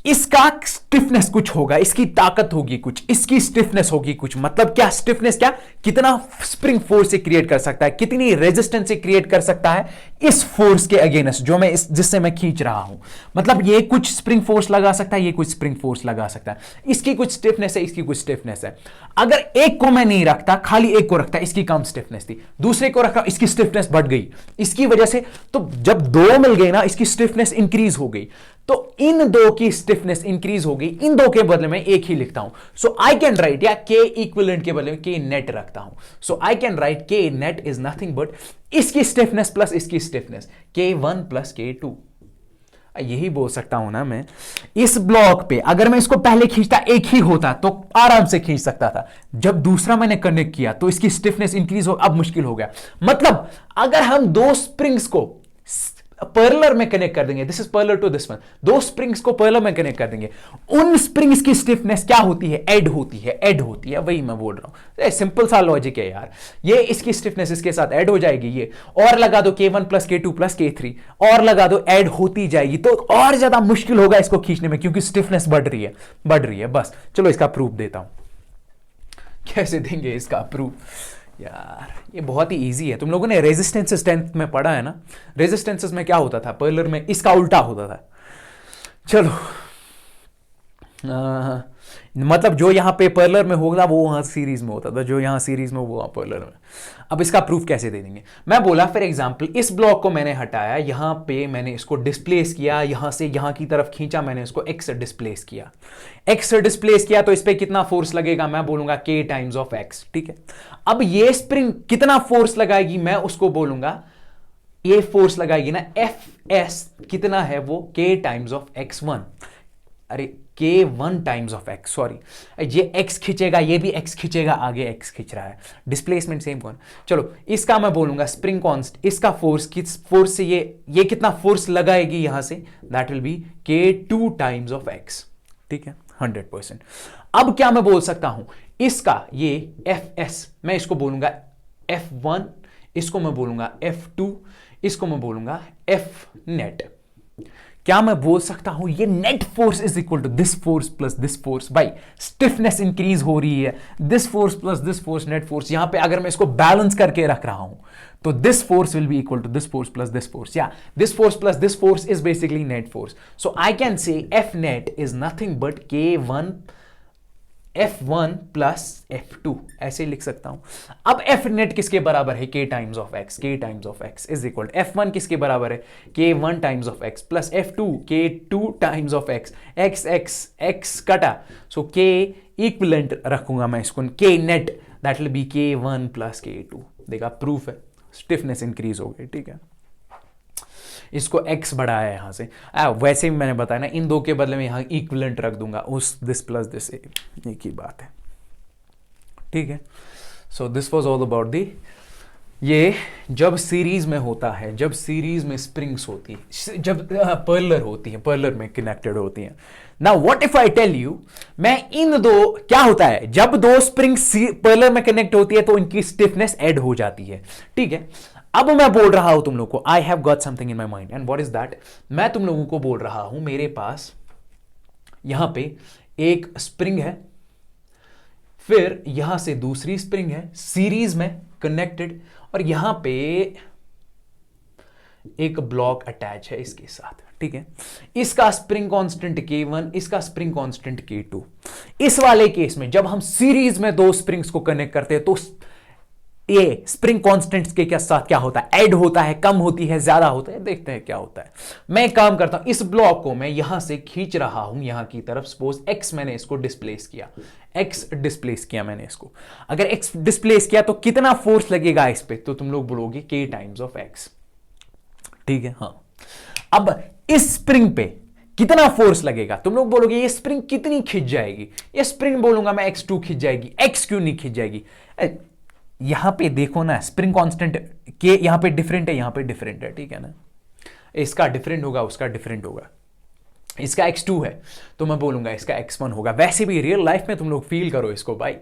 इसका स्टिफनेस कुछ होगा, इसकी ताकत होगी कुछ, इसकी स्टिफनेस होगी कुछ, मतलब क्या स्टिफनेस, क्या कितना स्प्रिंग फोर्स से क्रिएट कर सकता है, कितनी रेजिस्टेंस से क्रिएट कर सकता है इस फोर्स के अगेंस्ट जो मैं जिससे मैं खींच रहा हूं, मतलब ये कुछ स्प्रिंग फोर्स लगा सकता है, ये कुछ स्प्रिंग फोर्स लगा सकता है, इसकी कुछ स्टिफनेस है, इसकी कुछ स्टिफनेस है। अगर एक को मैं नहीं रखता, खाली एक को रखता, इसकी कम स्टिफनेस थी, दूसरे को रखा, इसकी स्टिफनेस बढ़ गई इसकी वजह से, तो जब दो मिल गए ना, इसकी स्टिफनेस इंक्रीज हो गई, तो इन दो की स्टिफनेस इंक्रीज हो गई, इन दो के बदले में एक ही लिखता हूं, सो आई कैन राइट, या K इक्विवेलेंट के बदले में K नेट रखता हूं, so I can write K net is nothing but इसकी स्टिफनेस प्लस इसकी स्टिफनेस, K1 प्लस K2। यही बोल सकता हूं ना मैं, इस ब्लॉक पे अगर मैं इसको पहले खींचता एक ही होता तो आराम से खींच सकता था, जब दूसरा मैंने कनेक्ट किया तो इसकी स्टिफनेस इंक्रीज हो, अब मुश्किल हो गया। मतलब अगर हम दो स्प्रिंग्स को पैरेलल में कनेक्ट कर देंगे, this is parallel to this one, दो स्प्रिंग्स को पैरेलल में कनेक्ट कर देंगे, उन स्प्रिंग्स की स्टिफनेस क्या होती है, ऐड होती है, वही मैं बोल रहा हूं, सिंपल सा लॉजिक है यार, ये इसकी स्टिफनेस इसके साथ ऐड हो जाएगी, ये और लगा दो K1 plus K2 plus K3 और लगा दो, ऐड होती जाएगी, तो और ज्यादा मुश्किल होगा इसको खींचने में, क्योंकि स्टिफनेस बढ़ रही है। बस चलो इसका प्रूफ देता हूं, कैसे देंगे इसका प्रूफ यार, ये बहुत ही इजी है, तुम लोगों ने रेजिस्टेंसेस 10th में पढ़ा है ना, रेजिस्टेंसेस में क्या होता था, पैरेलल में इसका उल्टा होता था। चलो मतलब जो यहाँ पे पर्लर में होगा वो वहां सीरीज में होता था, जो यहाँ सीरीज में वो वहां पर्लर में। अब इसका प्रूफ कैसे दे देंगे? मैं बोला फॉर एग्जांपल इस ब्लॉक को मैंने हटाया, यहां पे मैंने इसको डिस्प्लेस किया, यहां से यहां की तरफ खींचा, मैंने इसको एक्स से डिस्प्लेस किया, एक्स से डिस्प्लेस किया, तो इस पे कितना फोर्स लगेगा? मैं बोलूंगा के टाइम्स ऑफ एक्स। ठीक है, अब ये स्प्रिंग कितना फोर्स लगाएगी? मैं उसको बोलूंगा ये फोर्स लगाएगी ना एफ एस, कितना है वो? के टाइम्स ऑफ एक्स वन, अरे के one times of x, sorry, ये एक्स खींचेगा, ये भी एक्स खींचेगा, आगे एक्स खींच रहा है, डिस्प्लेसमेंट सेम कौन। चलो इसका मैं बोलूंगा स्प्रिंग कॉन्स्ट, इसका फोर्स, किस फोर्स से ये कितना फोर्स लगाएगी यहां से? दैट विल बी के टू टाइम्स ऑफ एक्स। ठीक है, 100%। अब क्या मैं बोल सकता हूं? इसका ये एफ एस, मैं इसको बोलूंगा एफ वन, इसको मैं बोलूंगा एफ टू, इसको मैं बोलूंगा एफ नेट। क्या मैं बोल सकता हूं ये net force is equal to this force plus this force? भाई स्टिफनेस इंक्रीज हो रही है, this force plus this force, net force. यहां पे अगर मैं इसको बैलेंस करके रख रहा हूं तो this force will be equal to this force plus this force, या this force plus this force is basically net force. So I can say F net is nothing but K one F1 plus F2, ऐसे लिख सकता हूं। अब F net किसके बराबर है? K times of X, K times of X is equal F1 किसके बराबर है? K1 times of X plus F2 K2 times of X, X X X कटा, सो K इक्विवेलेंट रखूंगा मैं इसको, K net that will B K1 plus K2। देखा, proof है, stiffness increase हो गई। ठीक है, इसको x बढ़ाया है यहां से, वैसे भी मैंने बताया ना, इन दो के बदले में यहां इक्विवेलेंट रख दूंगा, उस दिस प्लस दिस, एक ही बात है। ठीक है, so this was all about the, ये जब सीरीज में होता है, जब सीरीज में स्प्रिंग्स होती है, जब पर्लर होती है, पर्लर में कनेक्टेड होती है। Now what if I tell you, मैं इन दो, क्या होता है जब दो स्प्रिंग्स पर्लर में कनेक्ट होती है तो इनकी स्टिफनेस ऐड हो जाती है। ठीक है, अब मैं बोल रहा हूं तुम लोग को, I have got something in my mind, and what is that, मैं तुम लोगों को बोल रहा हूं मेरे पास यहां पे एक स्प्रिंग है, फिर यहां से दूसरी स्प्रिंग है सीरीज में कनेक्टेड, और यहां पे एक ब्लॉक अटैच है इसके साथ। ठीक है, इसका स्प्रिंग कांस्टेंट K1, इसका स्प्रिंग कांस्टेंट K2। इस वाले केस में जब हम सीरीज में दो स्प्रिंग्स को कनेक्ट करते हैं तो ये स्प्रिंग कांस्टेंट्स के साथ क्या होता है? ऐड होता है, कम होती है, ज्यादा होता है, देखते हैं क्या होता है। मैं एक काम करता हूं, इस ब्लॉक को मैं यहां से खींच रहा हूं यहां की तरफ, सपोज x मैंने इसको डिस्प्लेस किया, x डिस्प्लेस किया मैंने इसको, अगर x डिस्प्लेस किया तो कितना फोर्स लगेगा इस पे? तो तुम लोग बोलोगे k टाइम्स ऑफ x। ठीक है, हाँ। अब इस स्प्रिंग पे कितना फोर्स लगेगा? तुम लोग बोलोगे ये स्प्रिंग कितनी खिंच जाएगी? ये स्प्रिंग बोलूंगा मैं x2 खिंच जाएगी। x क्यों नहीं खिंच जाएगी? यहां पे देखो ना, स्प्रिंग कांस्टेंट के यहां पे डिफरेंट है, यहां पे डिफरेंट है। ठीक है ना, इसका डिफरेंट होगा, उसका डिफरेंट होगा, इसका x2 है तो मैं बोलूंगा इसका x1 होगा। वैसे भी रियल लाइफ में तुम लोग फील करो इसको, भाई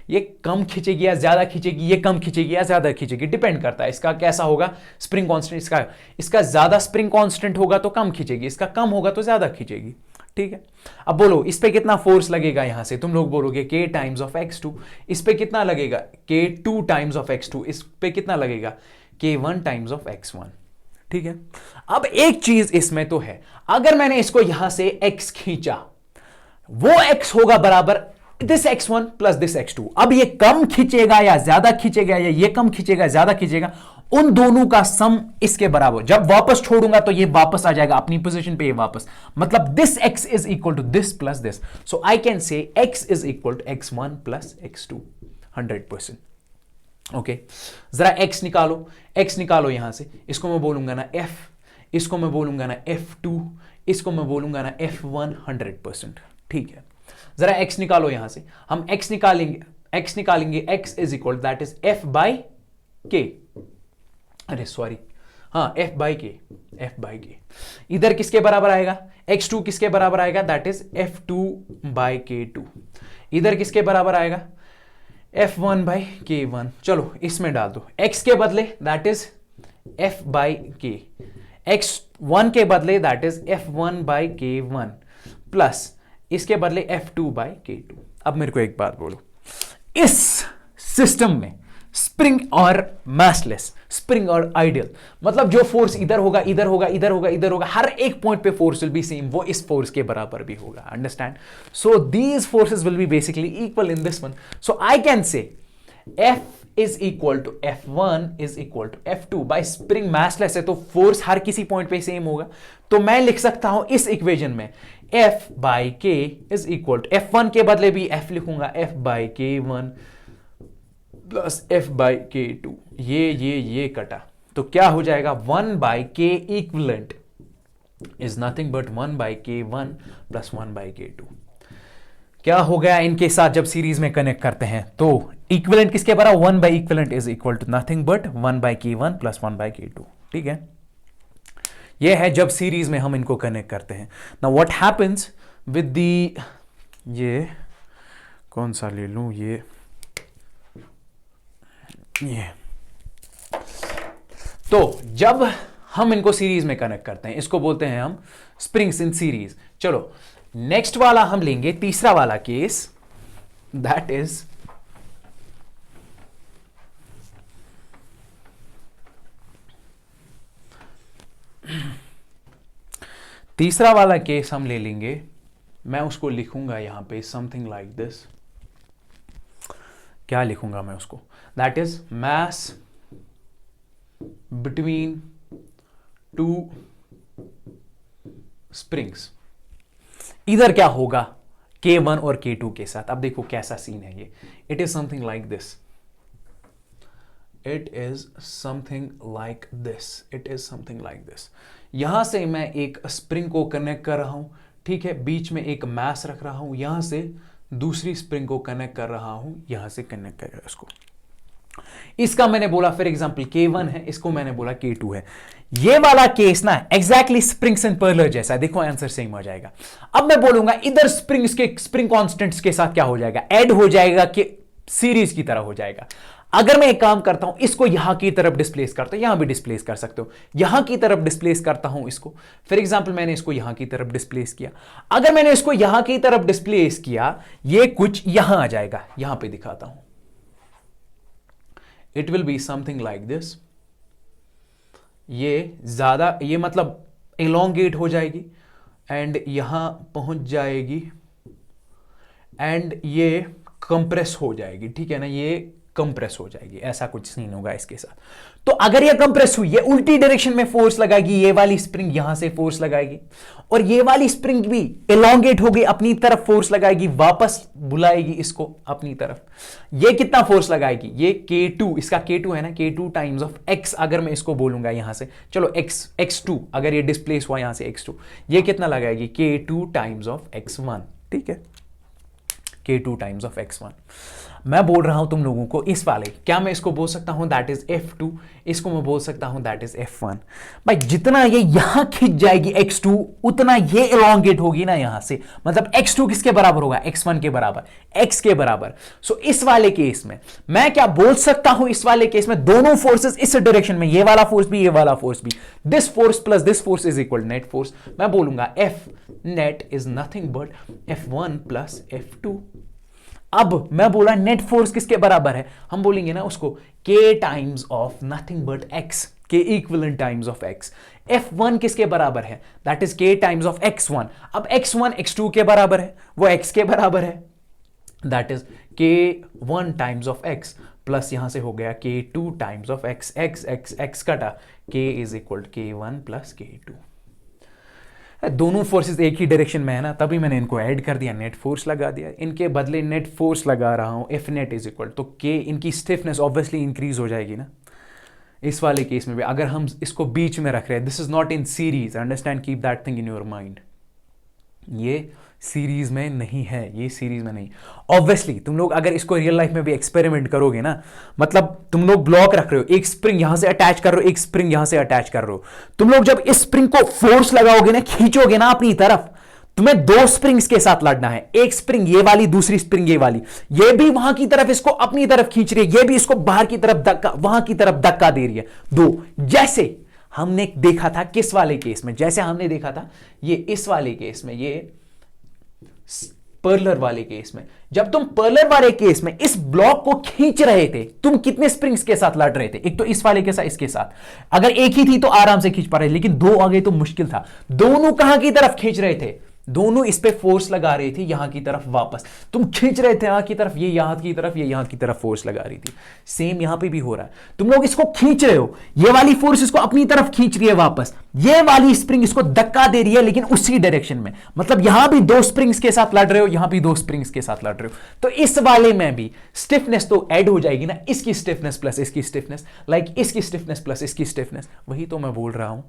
ये कम खींचेगी या ज्यादा खींचेगी, ये कम खींचेगी या ज्यादा खींचेगी, डिपेंड करता है इसका कैसा होगा स्प्रिंग कांस्टेंट। इसका ज्यादा स्प्रिंग कांस्टेंट होगा तो कम खींचेगी, इसका कम होगा तो ज्यादा खींचेगी। ठीक है, अब बोलो इस पे कितना फोर्स लगेगा? यहां से तुम लोग बोलोगे k टाइम्स ऑफ x2, इस पे कितना लगेगा? k2 टाइम्स ऑफ x2, इस पे कितना लगेगा? k1 times of x1। ठीक है, अब एक चीज इसमें तो है, अगर मैंने इसको यहां से x खींचा, वो x होगा बराबर this x1 plus this x2। अब ये कम खींचेगा या ज्यादा खींचेगा, या ये कम खींचेगा ज्यादा खींचेगा, उन दोनों का सम इसके बराबर। जब वापस छोड़ूंगा तो ये वापस आ जाएगा अपनी पोजीशन पे, ये वापस, मतलब this x is equal to this plus this. So I can say x is equal to x1 plus x2 100%। Okay, जरा x निकालो, x निकालो यहां से, इसको मैं बोलूंगा ना f, इसको मैं बोलूंगा ना f2, इसको मैं बोलूंगा ना f1 100%। ठीक है, जरा x निकालो यहां से, हम x निकालेंगे, x is equal that is f by k, अरे सॉरी, हाँ f बाई के, इधर किसके बराबर आएगा? x2 किसके बराबर आएगा? That is f2 by k2। इधर किसके बराबर आएगा? f1 by k1। चलो इसमें डाल दो, x के बदले that is f by k, x1 के बदले that is f1 by k1 plus इसके बदले f2 बाई k2। अब मेरे को एक बात बोलो, इस सिस्टम में स्प्रिंग और मासलेस, स्प्रिंग और आइडियल, मतलब जो फोर्स इधर होगा, इधर होगा, इधर होगा, इधर होगा, हर एक पॉइंट पे फोर्स विल बी सेम, वो इस फोर्स के बराबर भी होगा। Understand? So these forces will be basically equal in this one. So I can से F is equal to F1 is equal to F2 by spring massless है तो force her किसी पॉइंट पे सेम होगा। तो मैं लिख सकता हूं इस इक्वेशन में F by K is equal to, F1 के बदले भी F लिखूंगा, F by K1 plus F by K2। ये कटा तो क्या हो जाएगा, 1 by K equivalent is nothing but 1 by K1 plus 1 by K2। क्या हो गया इनके साथ जब सीरीज में कनेक्ट करते हैं तो इक्विवेलेंट किसके बराबर, 1 by equivalent is equal to nothing but 1 by K1 plus 1 by K2। ठीक है, ये है जब सीरीज में हम इनको कनेक्ट करते हैं। Now what happens with the, ये कौन सा ले लूं, ये तो जब हम इनको सीरीज में कनेक्ट करते हैं इसको बोलते हैं हम स्प्रिंग्स इन सीरीज। चलो नेक्स्ट वाला हम लेंगे, तीसरा वाला केस, दैट इज तीसरा वाला केस हम ले लेंगे, मैं उसको लिखूंगा यहां पे समथिंग लाइक दिस। क्या लिखूंगा मैं उसको, that is mass between two springs. इधर क्या होगा, K1 और K2 के साथ। अब देखो कैसा सीन है ये, it is something like this, it is something like this, it is something like this. यहां से मैं एक स्प्रिंग को कनेक्ट कर रहा हूं, ठीक है, बीच में एक मास रख रहा हूं, यहां से दूसरी स्प्रिंग को कनेक्ट कर रहा हूं, यहां से कनेक्ट कर रहा हूं इसको। इसका मैंने बोला फॉर एग्जांपल K1 है, इसको मैंने बोला K2 है। ये वाला केस ना एग्जैक्टली स्प्रिंग्स एंड पर्लर जैसा है, देखो आंसर सेम हो जाएगा। अब मैं बोलूंगा इधर स्प्रिंग्स के स्प्रिंग कांस्टेंट्स के साथ क्या हो जाएगा, ऐड हो जाएगा कि सीरीज की तरह हो जाएगा। अगर मैं एक काम करता हूं, इसको यहां की तरफ डिस्प्लेस करता हूं, यहां भी डिस्प्लेस कर सकते हो, यहां की तरफ डिस्प्लेस करता हूं इसको, फॉर एग्जांपल मैंने इसको यहां की तरफ डिस्प्लेस किया। अगर मैंने इसको यहां की तरफ डिस्प्लेस किया, ये कुछ यहां आ जाएगा, यहां पे दिखाता हूं, it will be something like this. ये मतलब एलोंगेट हो जाएगी एंड यहां पहुंच जाएगी एंड ये कंप्रेस हो जाएगी, ठीक है ना, ये कंप्रेस हो जाएगी, ऐसा कुछ सीन होगा इसके साथ। तो अगर ये कंप्रेस हुई, ये उल्टी डायरेक्शन में फोर्स लगाएगी, ये वाली स्प्रिंग यहां से फोर्स लगाएगी और ये वाली स्प्रिंग भी एलोंगेट हो गई, अपनी तरफ फोर्स लगाएगी, वापस बुलाएगी इसको अपनी तरफ। ये कितना फोर्स लगाएगी, ये K2, इसका K2 है ना, K2 टाइम्स ऑफ x। अगर मैं इसको बोलूंगा यहां से, चलो x2, अगर ये डिस्प्लेस हुआ यहां से x2, ये कितना लगाएगी, K2 टाइम्स ऑफ x1, ठीक है, K2 टाइम्स ऑफ x1। मैं बोल रहा हूं तुम लोगों को इस वाले, क्या मैं इसको बोल सकता हूं दैट इज F2, इसको मैं बोल सकता हूं दैट इज F1। भाई जितना ये यहां खिंच जाएगी x2, उतना ये एलोंगेट होगी ना यहां से, मतलब x2 किसके बराबर होगा, x1 के बराबर, x के बराबर। सो इस वाले केस में मैं क्या बोल सकता हूं, इस वाले केस में दोनों फोर्सेस इस डायरेक्शन में, ये वाला फोर्स भी ये वाला फोर्स भी, this force plus this force is equal net force. मैं बोलूंगा F net is nothing but F1 plus F2। अब मैं बोला नेट फोर्स किसके बराबर है, हम बोलेंगे ना उसको K times of nothing but x, K equivalent times of x। F1 किसके बराबर है, that is K times of x1। अब x1 x2 के बराबर है, वो x के बराबर है, that is K1 times of x plus यहां से हो गया K2 times of x, x कटा, K is equal K1 plus K2। दोनों फोर्सेस एक ही डायरेक्शन में है ना, तभी मैंने इनको ऐड कर दिया, नेट फोर्स लगा दिया, इनके बदले नेट फोर्स लगा रहा हूं, F नेट इज इक्वल, तो K इनकी स्टिफनेस ऑब्वियसली इंक्रीज हो जाएगी ना। इस वाले केस में भी अगर हम इसको बीच में रख रहे हैं, this is not in series, understand, keep that thing in your mind. ये सीरीज में नहीं है, ये सीरीज में नहीं। ऑब्वियसली तुम लोग अगर इसको रियल लाइफ में भी एक्सपेरिमेंट करोगे ना, मतलब तुम लोग ब्लॉक रख रहे हो, एक स्प्रिंग यहां से अटैच कर रहे हो, एक स्प्रिंग यहां से अटैच कर रहे हो, तुम लोग जब इस स्प्रिंग को फोर्स लगाओगे ना, खींचोगे ना अपनी तरफ, तुम्हें दो स्प्रिंग्स के साथ लड़ना है, एक स्प्रिंग ये वाली, दूसरी स्प्रिंग ये वाली, ये भी वहां की तरफ इसको अपनी तरफ खींच रही है, ये भी इसको बाहर की तरफ धक्का, वहां की तरफ धक्का दे रही है, दो। जैसे हमने देखा था किस वाले केस में, जैसे हमने देखा था ये इस वाले केस में, ये पर्लर वाले केस में, जब तुम पर्लर वाले केस में इस ब्लॉक को खींच रहे थे, तुम कितने स्प्रिंग्स के साथ लड़ रहे थे? एक तो इस वाले के साथ, इसके साथ। अगर एक ही थी तो आराम से खींच पा रहे, लेकिन दो आ गए तो मुश्किल था। दोनों कहां की तरफ खींच रहे थे? दोनों इस पे फोर्स लगा रहे थे यहां की तरफ वापस। तुम खींच रहे थे यहां की तरफ, ये यहां की तरफ, ये यहां की तरफ फोर्स लगा रही थी। सेम यहां पे भी हो रहा है। तुम लोग इसको खींच रहे हो, ये वाली फोर्स इसको अपनी तरफ खींच रही है वापस, ये वाली स्प्रिंग इसको धक्का दे रही है लेकिन उसी डायरेक्शन में। मतलब यहां भी दो स्प्रिंग्स के साथ लड़ रहे हो, यहां भी दो स्प्रिंग्स के साथ लड़ रहे हो। तो इस वाले में भी स्टिफनेस तो ऐड हो जाएगी ना, इसकी स्टिफनेस प्लस इसकी स्टिफनेस, लाइक इसकी स्टिफनेस प्लस इसकी स्टिफनेस। वही तो मैं बोल रहा हूं।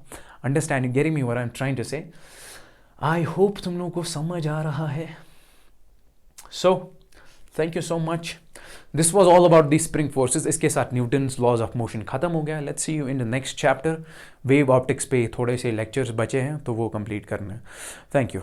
Understanding, getting me what I am trying to say? I hope तुम लोगों को समझ आ रहा है। So thank you so much. This was all about the spring forces. इसके साथ न्यूटन्स लॉज ऑफ मोशन खत्म हो गया। Let's see you in the next chapter. Wave optics पे थोड़े से लेक्चर्स बचे हैं तो वो कंप्लीट करना है। Thank you.